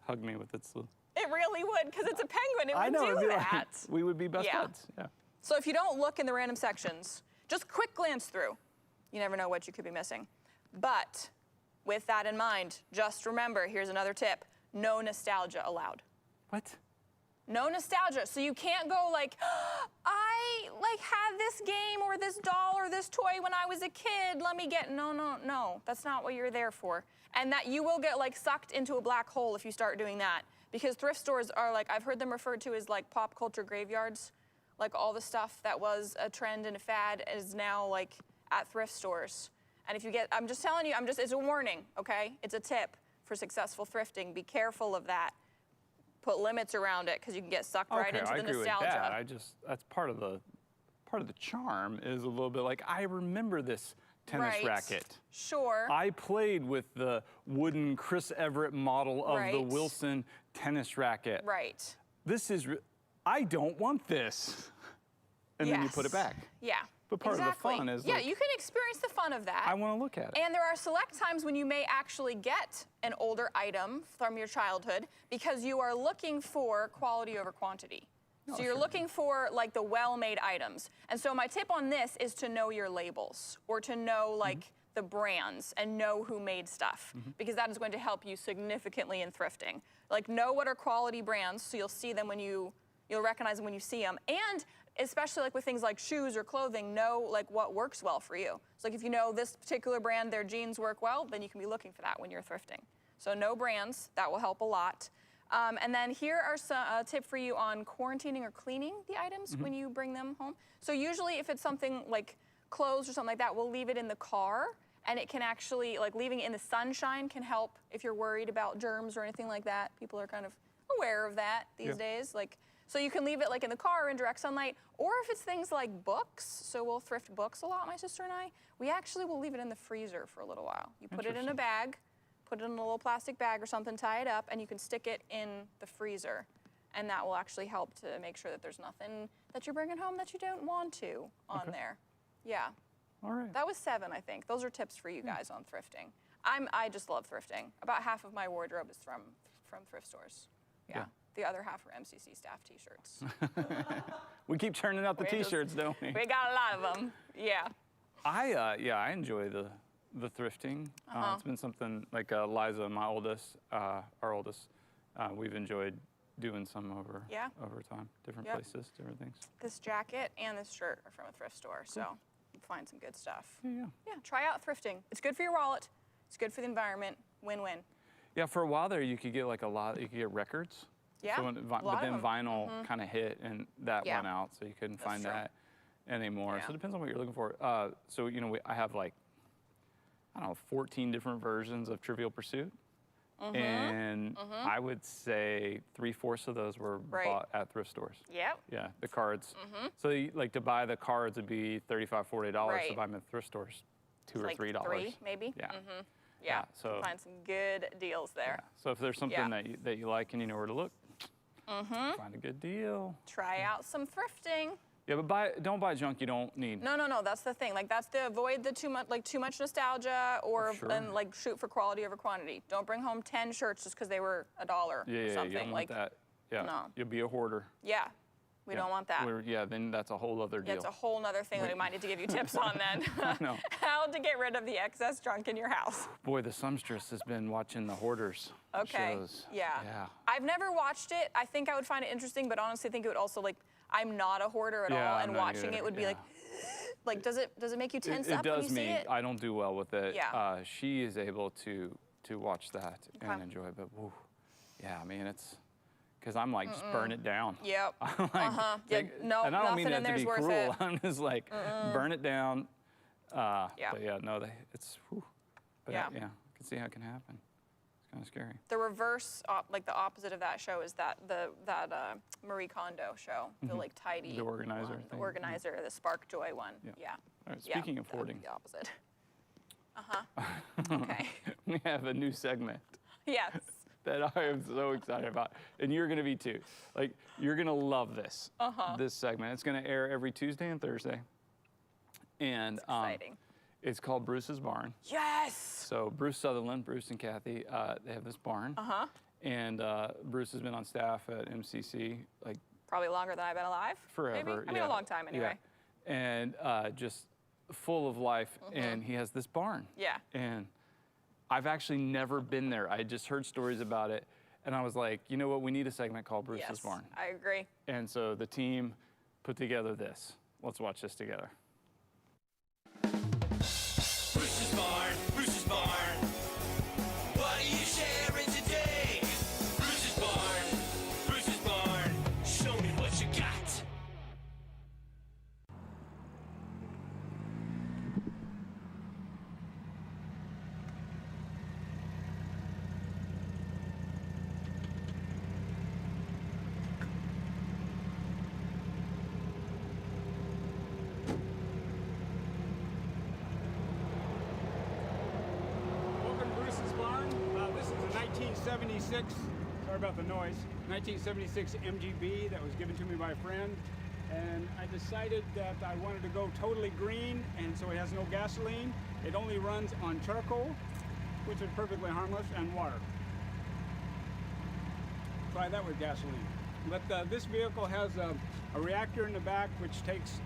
hug me with its little...
it really would because it's a penguin. It
I
would
know, it'd
do
be like,
that.
we would be best
Yeah.
buds. Yeah.
So if you don't look in the random sections, just quick glance through. You never know what you could be missing. But with that in mind, just remember, here's another tip. No nostalgia allowed.
What?
No nostalgia. So you can't go like, I had this game or this doll or this toy when I was a kid. Let me get, no. That's not what you're there for. And that you will get like sucked into a black hole if you start doing that. Because thrift stores are like, I've heard them referred to as like pop culture graveyards. Like all the stuff that was a trend and a fad is now like at thrift stores. And if you get, I'm just telling you, it's a warning, okay? It's a tip for successful thrifting. Be careful of that. Put limits around it because you can get sucked right into
I
the
agree
nostalgia.
with that. That's part of the charm is a little bit like, I remember this tennis
Right.
racket.
Sure.
I played with the wooden Chris Everett model of the
Right.
Wilson tennis racket.
Right.
This is I don't want this. And then you put it back.
Yeah.
But part of the fun is
yeah,
like,
you can experience the fun of that.
I want to look at it.
And there are select times when you may actually get an older item from your childhood because you are looking for quality over quantity. So you're looking for like the well-made items. And so my tip on this is to know your labels or to know like the brands and know who made stuff because that is going to help you significantly in thrifting. Like know what are quality brands so you'll see them when you'll recognize them when you see them. And especially like with things like shoes or clothing, know like what works well for you. So like if you know this particular brand, their jeans work well, then you can be looking for that when you're thrifting. So know brands, that will help a lot. And then here are some tip for you on quarantining or cleaning the items when you bring them home. So usually if it's something like clothes or something like that, we'll leave it in the car and it can actually, like leaving it in the sunshine can help if you're worried about germs or anything like that. People are kind of aware of that these days. Like, so you can leave it like in the car in direct sunlight, or if it's things like books, so we'll thrift books a lot, my sister and I, we actually will leave it in the freezer for a little while. You put it in a bag, put it in a little plastic bag or something, tie it up, and you can stick it in the freezer. And that will actually help to make sure that there's nothing that you're bringing home that you don't want to on there. Yeah.
All right.
That was 7, I think. Those are tips for you guys on thrifting. I just love thrifting. About half of my wardrobe is from thrift stores. Yeah. The other half are MCC staff T-shirts.
We keep churning out the T-shirts, don't we?
We got a lot of them. Yeah.
I enjoy the thrifting. It's been something like Liza, my oldest, our oldest, we've enjoyed doing some over time, different places, different things.
This jacket and this shirt are from a thrift store, so you find some good stuff.
Yeah.
Yeah, try out thrifting. It's good for your wallet. It's good for the environment. Win-win.
Yeah, for a while there, you could get like you could get records.
Yeah,
So but then vinyl kind of hit and that went out, so you couldn't find that anymore.
Yeah.
So it depends on what you're looking for. So, you know, I have like, I don't know, 14 different versions of Trivial Pursuit. And I would say 3/4 of those were bought at thrift stores.
Yep.
Yeah, the cards. So like to buy the cards would be $35, $40. To buy them at thrift stores, $2 or $3.
$3 maybe.
Yeah.
Yeah.
So
find some good deals there.
yeah. So if there's something that you like and you know where to look, find a good deal.
Try out some thrifting.
Yeah, but don't buy junk you don't need.
No. That's the thing. Like that's to avoid the too much nostalgia, or and like shoot for quality over quantity. Don't bring home 10 shirts just because they were $1 or something.
You don't want that. Yeah,
no.
You'll be a hoarder.
Yeah, we don't want that.
Then that's a whole other deal.
It's a whole nother thing that we might need to give you tips on then.
No.
How to get rid of the excess junk in your house.
Boy, the sumstress has been watching the hoarders shows.
Yeah. I've never watched it. I think I would find it interesting, but honestly, I think it would also like. I'm not a hoarder at all, and watching it would be like, does it make you tense up when you see it?
I don't do well with it.
Yeah.
She is able to watch that and enjoy it, but woo, yeah, I mean it's, because I'm like, just burn it down.
Yep.
I'm like,
no,
and I don't mean that to be cruel.
It.
I'm just like, burn it down. But yeah, no, it's, whew. But I can see how it can happen. Kind of scary.
The reverse, like the opposite of that show, is that Marie Kondo show, the like tidy,
the organizer,
one, the organizer, the Spark Joy one. Yeah.
All right, speaking of hoarding,
the opposite. Okay.
We have a new segment.
Yes.
That I am so excited about, and you're gonna be too. Like you're gonna love this. This segment. It's gonna air every Tuesday and Thursday. And
exciting.
It's called Bruce's Barn.
Yes.
So Bruce Sutherland, Bruce and Kathy, they have this barn. And Bruce has been on staff at MCC like
probably longer than I've been alive.
Forever.
Maybe? I mean a long time anyway.
Yeah. And just full of life. And he has this barn.
Yeah.
And I've actually never been there. I just heard stories about it. And I was like, you know what? We need a segment called Bruce's Barn.
I agree.
And so the team put together this. Let's watch this together.
Bruce's Barn, Bruce's Barn. What are you sharing today? Bruce's Barn, show me what you got.
Welcome to Bruce's Barn. This is a 1976 Sorry about the noise. 1976 MGB that was given to me by a friend. And I decided that I wanted to go totally green, and so it has no gasoline. It only runs on charcoal, which is perfectly harmless, and water. Try that with gasoline. But this vehicle has a reactor in the back which takes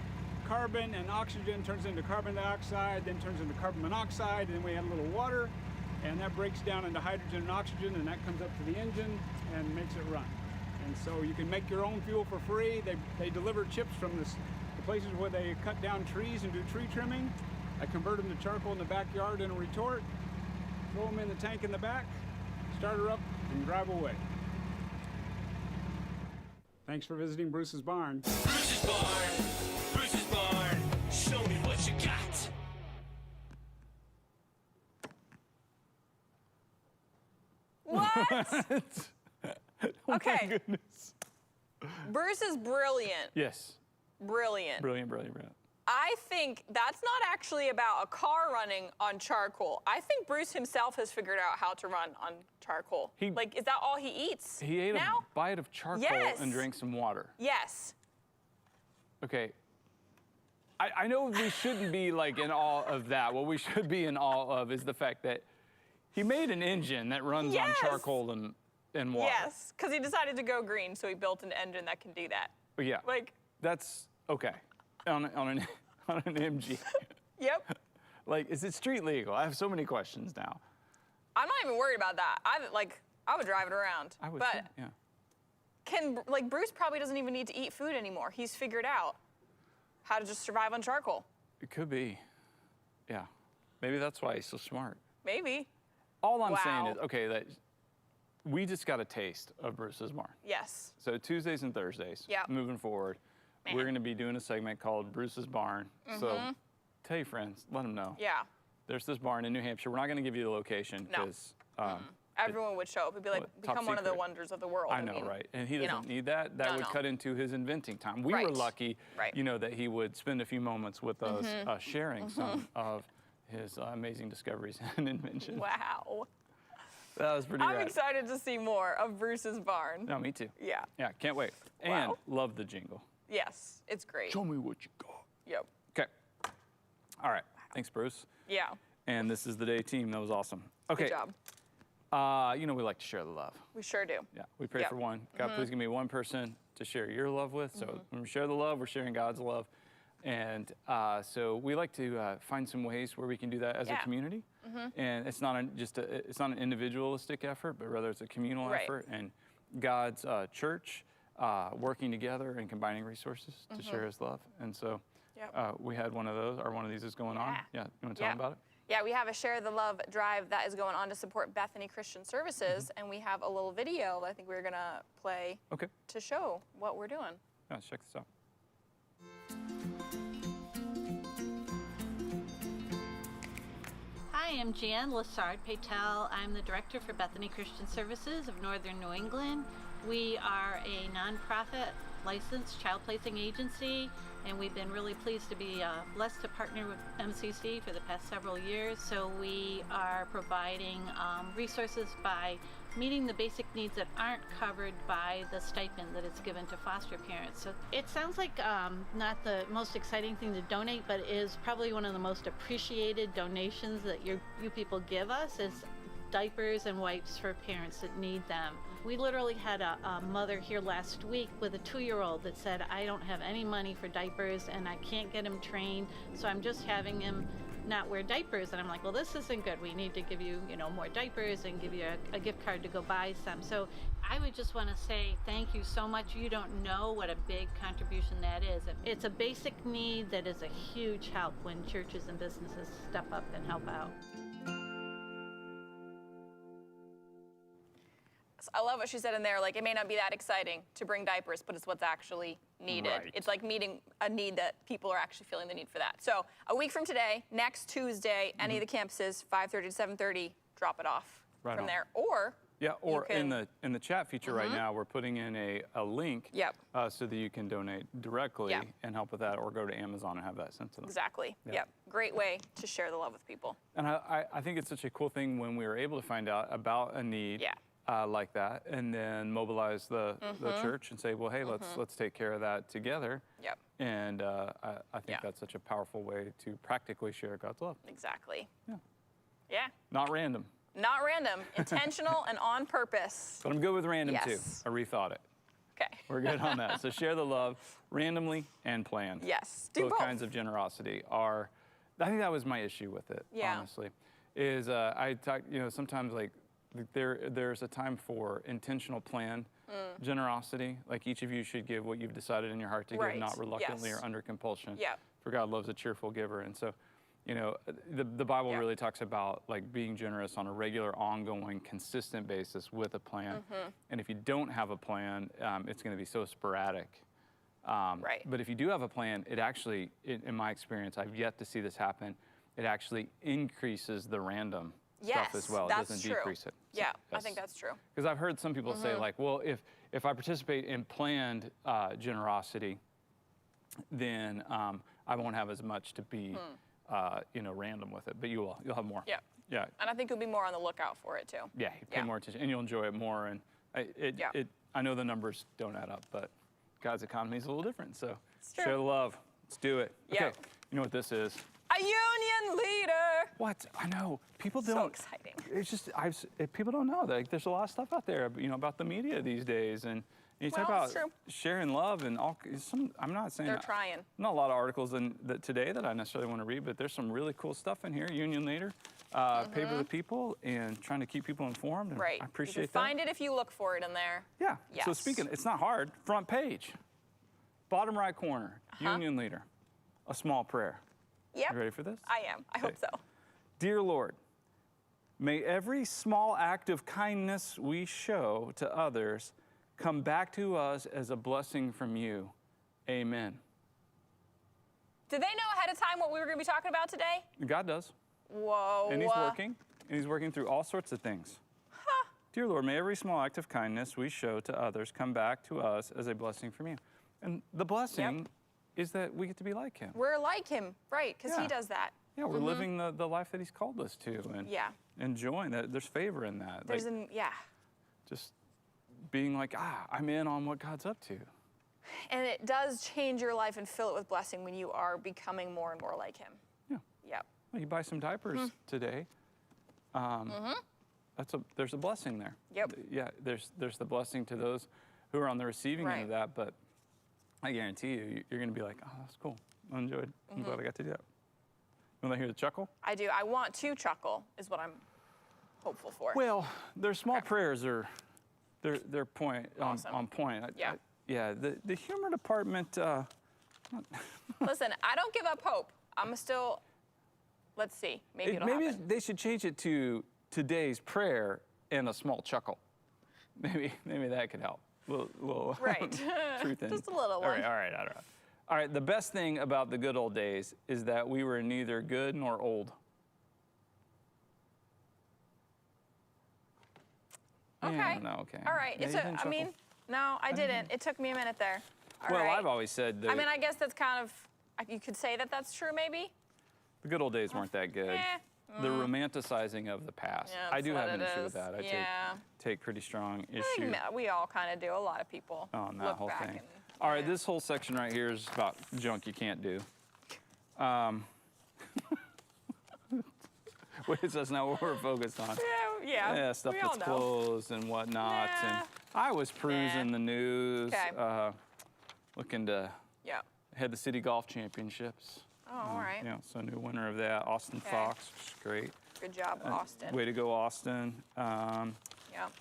carbon and oxygen, turns into carbon dioxide, then turns into carbon monoxide, and then we add a little water, and that breaks down into hydrogen and oxygen, and that comes up to the engine and makes it run. And so you can make your own fuel for free. They deliver chips from the places where they cut down trees and do tree trimming. I convert them to charcoal in the backyard in a retort, throw them in the tank in the back, start her up, and drive away. Thanks for visiting Bruce's Barn.
Bruce's Barn, Bruce's Barn, show me what you got.
What?
Oh
Okay.
my goodness.
Bruce is brilliant.
Yes.
Brilliant.
Brilliant, brilliant, brilliant.
I think that's not actually about a car running on charcoal. I think Bruce himself has figured out how to run on charcoal. Like, is that all he eats
He ate
now?
a bite of charcoal
Yes.
and drank some water.
Yes.
Okay. I know we shouldn't be like in awe of that. What we should be in awe of is the fact that he made an engine that runs on
Yes.
charcoal and water.
Yes, because he decided to go green, so he built an engine that can do that.
Yeah.
Like,
That's okay. On an MG.
yep.
Like, is it street legal? I have so many questions now.
I'm not even worried about that. I would drive it around.
I would
But
too, yeah.
Bruce probably doesn't even need to eat food anymore. He's figured out how to just survive on charcoal.
It could be. Yeah. Maybe that's why he's so smart.
Maybe.
All I'm saying
Wow.
is, okay, that we just got a taste of Bruce's Barn.
Yes.
So Tuesdays and Thursdays,
Yep.
moving forward, we're going to be doing a segment called Bruce's Barn. So tell your friends, let them know.
Yeah.
There's this barn in New Hampshire. We're not going to give you the location
No.
because
Everyone would show up. It'd be like,
Well, top
become one of the
secret.
wonders of the world.
I know,
mean,
right? And he
you
doesn't
know.
need that. That
No,
would
no.
cut into his inventing time. We were
Right.
lucky,
Right.
you know, that he would spend a few moments with us sharing some of his amazing discoveries and inventions.
Wow.
That was pretty
I'm
rad.
excited to see more of Bruce's Barn.
No, me too.
Yeah.
Yeah, can't wait. And
Wow.
love the jingle.
Yes, it's great.
Show me what you got.
Yep.
Okay. All right. Thanks, Bruce.
Yeah.
And this is the day team. That was awesome. Okay.
Good job.
You know, we like to share the love.
We sure do.
Yeah, we pray
Yep.
for one. God, please give me one person to share your love with. So when we share the love, we're sharing God's love. And so we like to find some ways where we can do that as a
Yeah.
community. And it's not it's not an individualistic effort, but rather it's a communal
Right.
effort. And God's church working together and combining resources to share His love. And so
Yep.
we had one of those, or one of these is going on.
Yeah.
Yeah, you want to tell them about it?
Yeah, we have a Share the Love drive that is going on to support Bethany Christian Services, and we have a little video that I think we're gonna play
Okay.
to show what we're doing.
Yeah, let's check this out.
Hi, I'm Jan Lassard Patel. I'm the director for Bethany Christian Services of Northern New England. We are a nonprofit licensed child placing agency, and we've been really pleased to be blessed to partner with MCC for the past several years. So we are providing resources by meeting the basic needs that aren't covered by the stipend that is given to foster parents. So it sounds like not the most exciting thing to donate, but is probably one of the most appreciated donations that you people give us is diapers and wipes for parents that need them. We literally had a mother here last week with a 2-year-old that said, I don't have any money for diapers and I can't get him trained, so I'm just having him not wear diapers. And I'm like, well, this isn't good. We need to give you, more diapers and give you a gift card to go buy some. So I would just want to say thank you so much. You don't know what a big contribution that is. It's a basic need that is a huge help when churches and businesses step up and help out.
I love what she said in there, like, it may not be that exciting to bring diapers, but it's what's actually needed.
Right.
It's like meeting a need that people are actually feeling the need for that. So a week from today, next Tuesday, any of the campuses, 5:30 to 7:30, drop it off
Right
from
on.
there. Or
Yeah, or
can-
in the chat feature right now, we're putting in a link
Yep.
So that you can donate directly
Yeah.
and help with that, or go to Amazon and have that sent to them.
exactly.
Yeah.
Yep. Great way to share the love with people.
And I think it's such a cool thing when we were able to find out about a need.
Yeah.
like that, and then mobilize the church and say, well, hey, let's take care of that together.
Yep.
And I think that's such a powerful way to practically share God's love.
Exactly.
Yeah.
Yeah.
Not random.
Not random, intentional and on purpose.
But I'm good with random too.
Yes.
I rethought it.
Okay.
We're good on that. So share the love randomly and planned.
Yes. Do both.
Kinds of generosity are, I think that was my issue with it,
Yeah.
honestly, is I talk, sometimes like there's a time for intentional planned generosity. Like each of you should give what you've decided in your heart to
Right.
give, not reluctantly
Yes.
or under compulsion.
Yeah.
For God loves a cheerful giver. And so, the Bible
Yeah.
really talks about like being generous on a regular, ongoing, consistent basis with a plan. And if you don't have a plan, it's going to be so sporadic.
Right.
But if you do have a plan, it actually, in my experience, I've yet to see this happen. It actually increases the random stuff as well. It
that's
doesn't
true.
decrease it. So,
Yeah, I
yes.
think that's true.
Because I've heard some people say like, well, if I participate in planned generosity, then I won't have as much to be, random with it. But you will. You'll have more.
Yeah.
Yeah.
And I think you'll be more on the lookout for it too.
Yeah. You pay
Yeah.
more attention, and you'll enjoy it more. And I know the numbers don't add up, but God's economy is a little different. So
true.
share the love. Let's do it.
Yeah.
Okay. You know what this is?
A union leader.
What? I know. People
So
don't.
exciting.
It's just people don't know. Like, there's a lot of stuff out there, about the media these days, and you talk
Well,
about
it's true.
sharing love and all. I'm not saying
They're trying.
Not a lot of articles today that I necessarily want to read, but there's some really cool stuff in here. Union leader, pay for the people, and trying to keep people informed. And
Right.
I appreciate
you can find it if you look for it in there.
Yeah. So
Yes.
speaking, it's not hard. Front page, bottom right corner, union leader, a small prayer.
Yep.
You ready for this?
I am. I hope so.
Dear Lord, may every small act of kindness we show to others come back to us as a blessing from you. Amen.
Did they know ahead of time what we were going to be talking about today?
God does.
Whoa.
And he's working. And he's working through all sorts of things. Dear Lord, may every small act of kindness we show to others come back to us as a blessing from you. And the blessing is that we get to be like him.
We're like him, right? Because he
Yeah.
does that.
Yeah, we're living the life that he's called us to, and
Yeah.
enjoying that. There's favor in that.
There's
Like,
yeah.
just being like, I'm in on what God's up to.
And it does change your life and fill it with blessing when you are becoming more and more like him.
Yeah.
Yep.
Well, you buy some diapers today. There's a blessing there.
Yep.
Yeah, there's the blessing to those who are on the receiving end of
Right.
that, but I guarantee you're going to be like, oh, that's cool. I enjoyed. I'm glad I got to do that. You want to hear the chuckle?
I do. I want to chuckle is what I'm hopeful for.
Well, their small prayers are, they're
Awesome.
on point.
Yeah.
Yeah. The humor department.
Listen, I don't give up hope. I'm still. Let's see. Maybe it'll
Maybe
happen.
they should change it to today's prayer and a small chuckle. Maybe that could help. Little
Right.
truth in.
Just a little
All
one.
right. All right. The best thing about the good old days is that we were neither good nor old.
Okay.
Yeah, no, okay.
All right.
Yeah, you didn't chuckle.
No, I didn't. It took me a minute there. All
Well,
right.
I've always said that
I mean, I guess that's kind of. You could say that that's true, maybe.
the good old days weren't that good. The romanticizing of the past.
Yeah,
I do
that's
have
what
an issue
it
with that. I
is. Yeah.
take pretty strong
I
issue
think we all kind of do. A lot of people.
on that
look
whole
back
thing.
and-
All right, this whole section right here is about junk you can't do. Which that's not what we're focused on.
Yeah.
Stuff
we all
that's
know.
closed and whatnot.
Nah.
And I was perusing the news,
Okay.
looking to
Yeah.
head the city golf championships.
Oh, all right.
So new winner of that, Austin
Okay.
Fox, which is great.
Good job, Austin.
Way to go, Austin.
Yeah.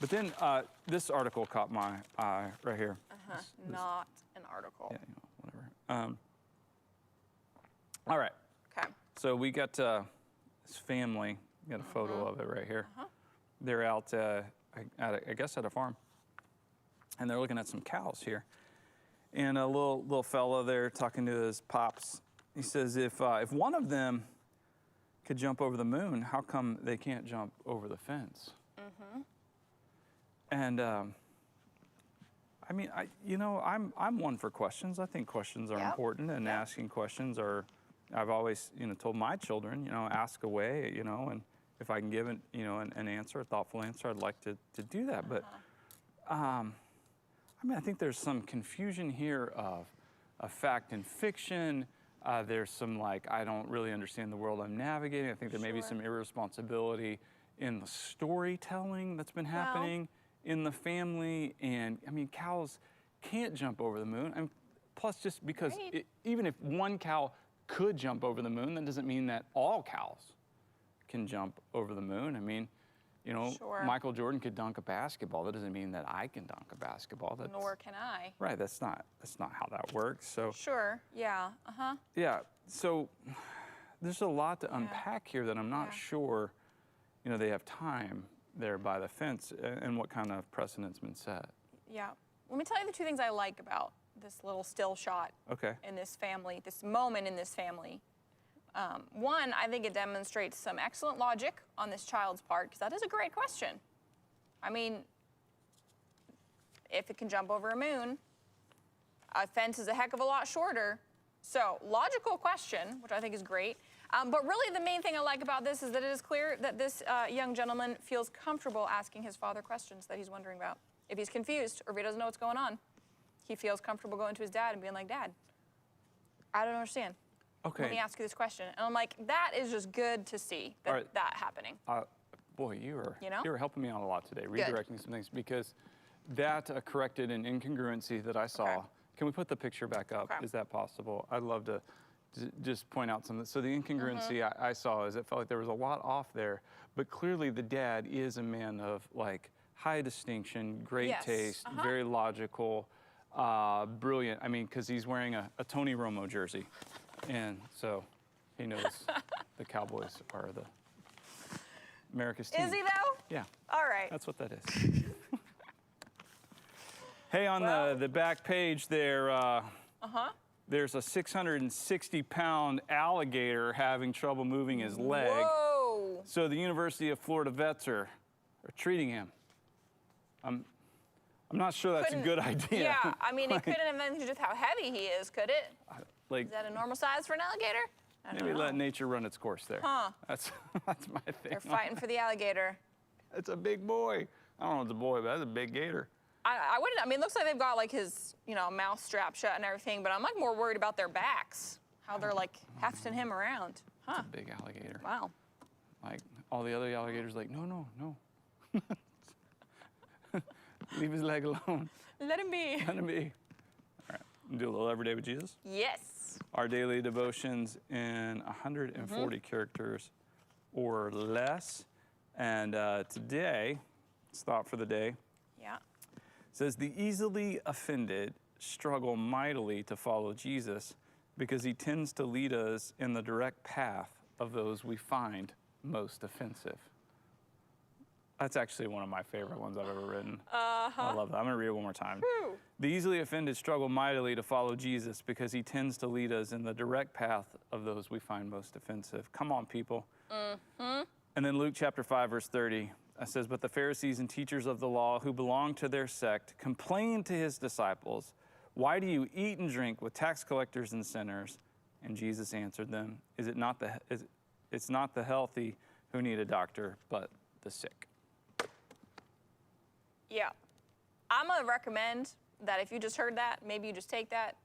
But then this article caught my eye right here.
Not an article.
Yeah, whatever. All right.
Okay.
So we got this family. Got a photo of it right here. They're out, I guess, at a farm, and they're looking at some cows here. And a little fella there talking to his pops. He says, if one of them could jump over the moon, how come they can't jump over the fence? And I mean, I'm one for questions. I think questions are
Yep.
important, and asking questions are. I've always, told my children, ask away, and if I can give an answer, a thoughtful answer, I'd like to do that. But I mean, I think there's some confusion here of fact and fiction. There's some I don't really understand the world I'm navigating. I think there may be some irresponsibility in the storytelling that's been happening in the family. And I mean, cows can't jump over the moon. And plus, just because even if one cow could jump over the moon, that doesn't mean that all cows can jump over the moon. I mean, Michael Jordan could dunk a basketball. That doesn't mean that I can dunk a basketball.
Nor can I.
Right. That's not how that works. So.
Sure. Yeah.
Yeah. So there's a lot to unpack here that I'm not sure, they have time there by the fence and what kind of precedent's been set.
Yeah. Let me tell you the two things I like about this little still shot in this family, this moment in this family. One, I think it demonstrates some excellent logic on this child's part, because that is a great question. I mean, if it can jump over a moon, a fence is a heck of a lot shorter. So, logical question, which I think is great. But really the main thing I like about this is that it is clear that this young gentleman feels comfortable asking his father questions that he's wondering about. If he's confused or if he doesn't know what's going on, he feels comfortable going to his dad and being like, Dad, I don't understand.
Okay.
Let me ask you this question. And I'm like, that is just good to see that happening.
Boy, you were helping me out a lot today, redirecting some things, because that corrected an incongruency that I saw.
Okay.
Can we put the picture back up?
Okay.
Is that possible? I'd love to just point out something. So the incongruency I saw is it felt like there was a lot off there, but clearly the dad is a man of high distinction, great taste, very logical, brilliant. I mean, because he's wearing a Tony Romo jersey. And so he knows the Cowboys are the America's team.
Is he though?
Yeah.
All right.
That's what that is. Hey, on the back page there, there's a 660-pound alligator having trouble moving his leg.
Whoa.
So the University of Florida vets are treating him. I'm not sure that's a good idea.
Yeah, I mean, it couldn't have anything to do with how heavy he is, could it? Is that a normal size for an alligator?
Maybe let nature run its course there.
Huh.
That's my thing.
They're fighting for the alligator.
It's a big boy. I don't know if it's a boy, but that's a big gator.
I wouldn't, I mean, it looks like they've got his, mouth strapped shut and everything, but I'm more worried about their backs, how they're hefting him around. Huh.
It's a big alligator.
Wow.
All the other alligators no. Leave his leg alone.
Let him be.
Let him be. All right, do a little Everyday with Jesus.
Yes.
Our daily devotions in 140 characters or less. And today, thought for the day.
Yeah.
Says the easily offended struggle mightily to follow Jesus because he tends to lead us in the direct path of those we find most offensive. That's actually one of my favorite ones I've ever written. I love that. I'm gonna read it one more time.
Whew.
The easily offended struggle mightily to follow Jesus because he tends to lead us in the direct path of those we find most offensive. Come on, people. And then Luke chapter 5, verse 30 says, but the Pharisees and teachers of the law who belonged to their sect complained to his disciples, why do you eat and drink with tax collectors and sinners? And Jesus answered them, it's not the healthy who need a doctor, but the sick.
Yeah. I'm going to recommend that if you just heard that, maybe you just take that,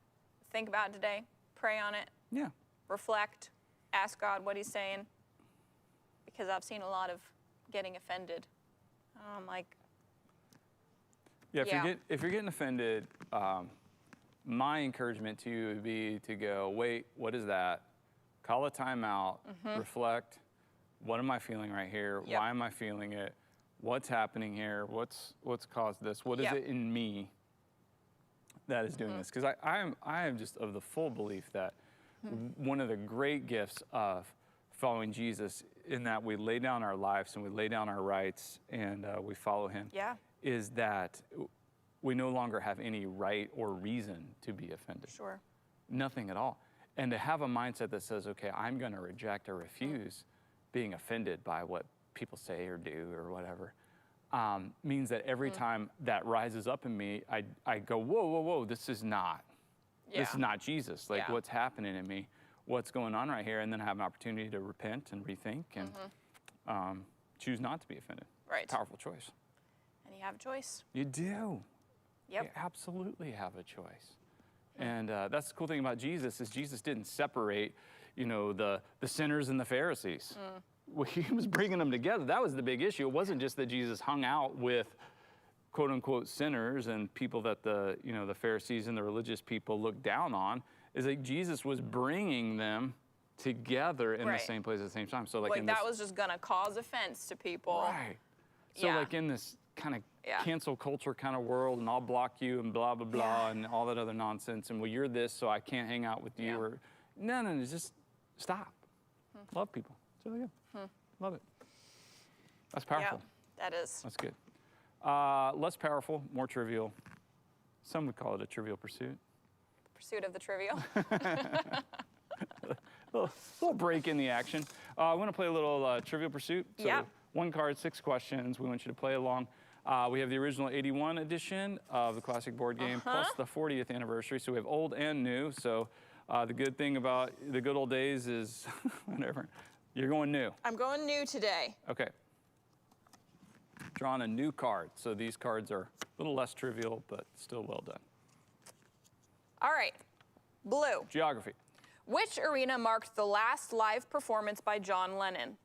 think about it today, pray on it.
Yeah.
Reflect, ask God what he's saying. Because I've seen a lot of getting offended. I'm
if you're getting offended, my encouragement to you would be to go, wait, what is that? Call a timeout, reflect. What am I feeling right here?
Yep.
Why am I feeling it? What's happening here? What's caused this? What is it in me that is doing this? Because I am just of the full belief that one of the great gifts of following Jesus, in that we lay down our lives and we lay down our rights and we follow him, is that we no longer have any right or reason to be offended.
Sure.
Nothing at all. And to have a mindset that says, okay, I'm going to reject or refuse being offended by what people say or do or whatever, means that every time that rises up in me, I go, whoa, this is not Jesus. What's happening in me? What's going on right here? And then I have an opportunity to repent and rethink and choose not to be offended.
Right.
Powerful choice.
And you have a choice.
You do.
Yep.
You absolutely have a choice. And that's the cool thing about Jesus is Jesus didn't separate, the sinners and the Pharisees. Well, he was bringing them together. That was the big issue. It wasn't just that Jesus hung out with quote unquote sinners and people that the Pharisees and the religious people looked down on. Is that Jesus was bringing them together in the same place at the same time. So like
that was just gonna cause offense to people.
Right. So like in this kind of cancel culture kind of world, and I'll block you and blah blah blah and all that other nonsense, and well you're this so I can't hang out with you or no, just stop. Love people. It's really good. Love it. That's powerful.
Yeah, that is.
That's good. Less powerful, more trivial. Some would call it a trivial pursuit.
Pursuit of the trivial.
little break in the action. I want to play a little Trivial Pursuit. So 1 card, 6 questions. We want you to play along. We have the original 81 edition of the classic board game, plus the 40th anniversary. So we have old and new. So the good thing about the good old days is whatever. You're going new.
I'm going new today.
Okay. Drawn a new card. So these cards are a little less trivial, but still well done.
All right. Blue.
Geography.
Which arena marked the last live performance by John Lennon?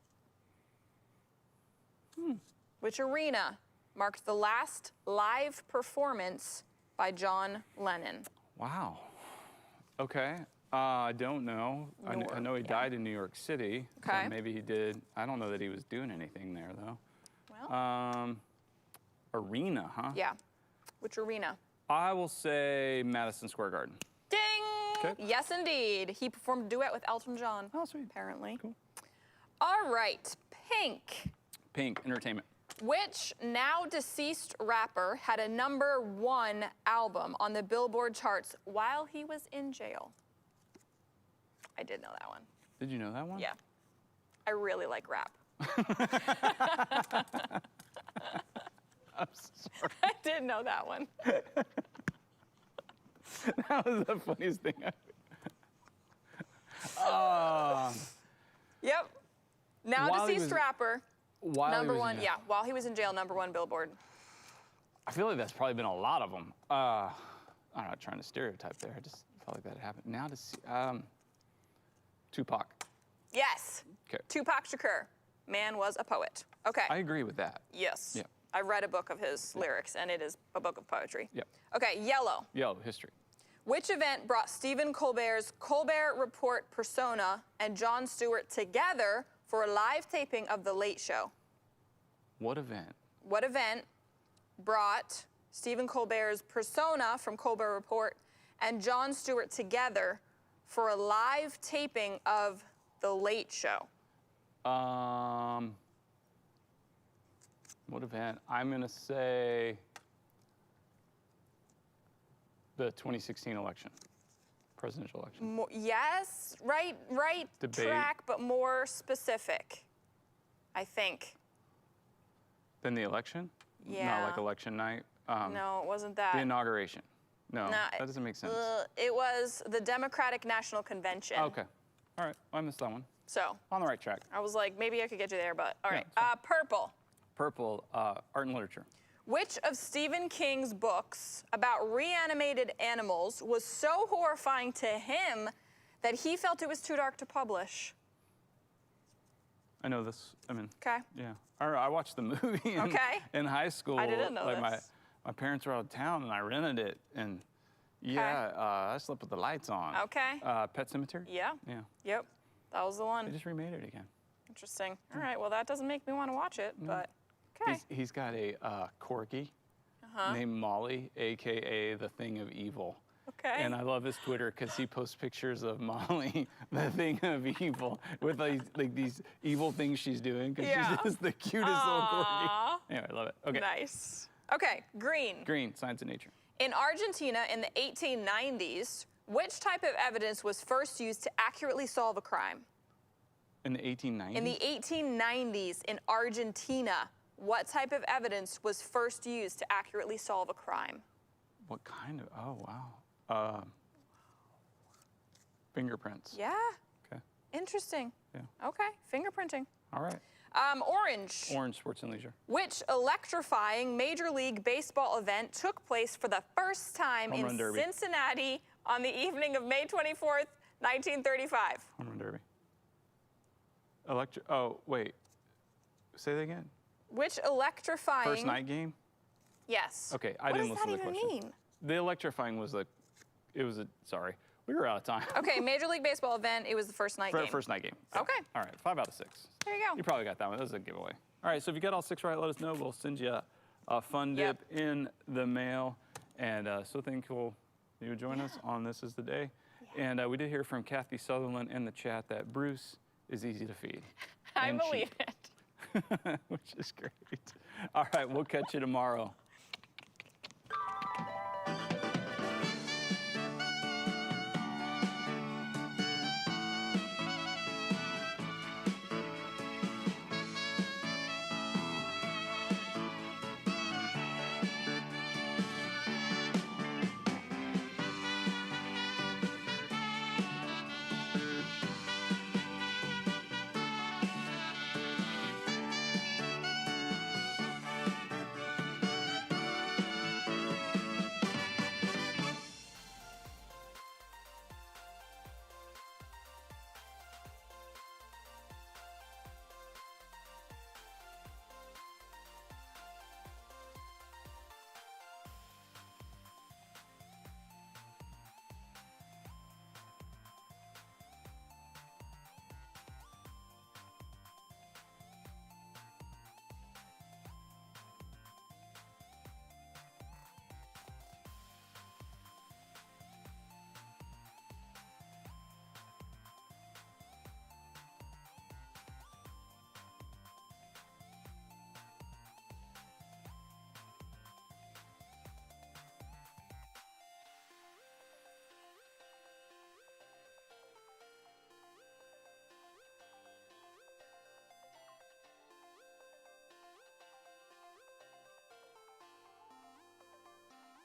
Which arena marked the last live performance by John Lennon?
Wow. Okay. I don't know. I know he died in New York City.
Okay.
So maybe he did. I don't know that he was doing anything there, though.
Well.
Arena, huh?
Yeah. Which arena?
I will say Madison Square Garden.
Ding!
Okay.
Yes, indeed. He performed a duet with Elton John.
Oh, sweet.
Apparently.
Cool.
All right. Pink.
Pink, entertainment.
Which now deceased rapper had a #1 album on the Billboard charts while he was in jail? I did know that one.
Did you know that one?
Yeah. I really like rap.
I'm sorry.
I did know that one.
That was the funniest thing
Yep. Now
While he
deceased
was-
rapper.
While he was in
#1,
jail.
yeah. While he was in jail, #1 Billboard.
I feel like that's probably been a lot of them. I'm not trying to stereotype there. I just felt like that happened. Now to see, Tupac.
Yes.
Okay.
Tupac Shakur. Man was a poet. Okay.
I agree with that.
Yes.
Yeah.
I read a book of his lyrics, and it is a book of poetry.
Yep.
Okay, yellow.
Yo, history.
Which event brought Stephen Colbert's Colbert Report persona and Jon Stewart together for a live taping of The Late Show?
What event?
What event brought Stephen Colbert's persona from Colbert Report and Jon Stewart together for a live taping of The Late Show?
What event? I'm gonna say the 2016 election, presidential election.
Yes, right
Debate.
track, but more specific, I think.
Then the election?
Yeah.
Not like election night.
No, it wasn't that.
The inauguration. No,
No,
that doesn't make sense.
It was the Democratic National Convention.
Okay. All right. I missed that one.
So
On the right track.
I was like, maybe I could get you there, but all
Yeah,
right.
it's fine.
Purple.
Purple, art and literature.
Which of Stephen King's books about reanimated animals was so horrifying to him that he felt it was too dark to publish?
I know this. I mean,
Okay.
yeah. I watched the movie in,
Okay.
in high school.
I didn't know
like
this.
My parents were out of town and I rented it, and yeah, I slept with the lights on.
Okay.
Pet Cemetery.
Yeah.
Yeah.
Yep. That was the
They
one.
just remade it again.
Interesting. All right. Well, that doesn't make me want to watch it, but okay.
He's got a corgi named Molly, aka the Thing of Evil.
Okay.
And I love his Twitter because he posts pictures of Molly, the Thing of Evil, with like these evil things she's doing because
Yeah.
she's just the cutest little corgi.
Aw.
Anyway, I love it. Okay.
Nice. Okay. Green.
Green, Science and Nature.
In Argentina in the 1890s, which type of evidence was first used to accurately solve a crime?
In the 1890s?
In the 1890s in Argentina, what type of evidence was first used to accurately solve a crime?
What kind of? Oh, wow. Fingerprints.
Yeah.
Okay.
Interesting.
Yeah.
Okay. Fingerprinting.
All right.
Orange.
Orange, sports and leisure.
Which electrifying Major League Baseball event took place for the first time
Home run
in
derby.
Cincinnati on the evening of May 24th, 1935?
Home run derby. Oh, wait. Say that again.
Which electrifying...
First night game?
Yes.
Okay, I didn't listen to the question.
What does that even mean?
The electrifying was sorry, we were out of time.
Okay, Major League Baseball event, it was the first night game.
First night game.
Okay.
All right, 5 out of 6.
There you go.
You probably got that one. That was a giveaway. All right, so if you got all 6 right, let us know. We'll send you a fun dip in the mail. And so thankful you would join us on This Is the Day. Yeah. And we did hear from Kathy Sutherland in the chat that Bruce is easy to feed.
I believe it.
Which is great. All right, we'll catch you tomorrow.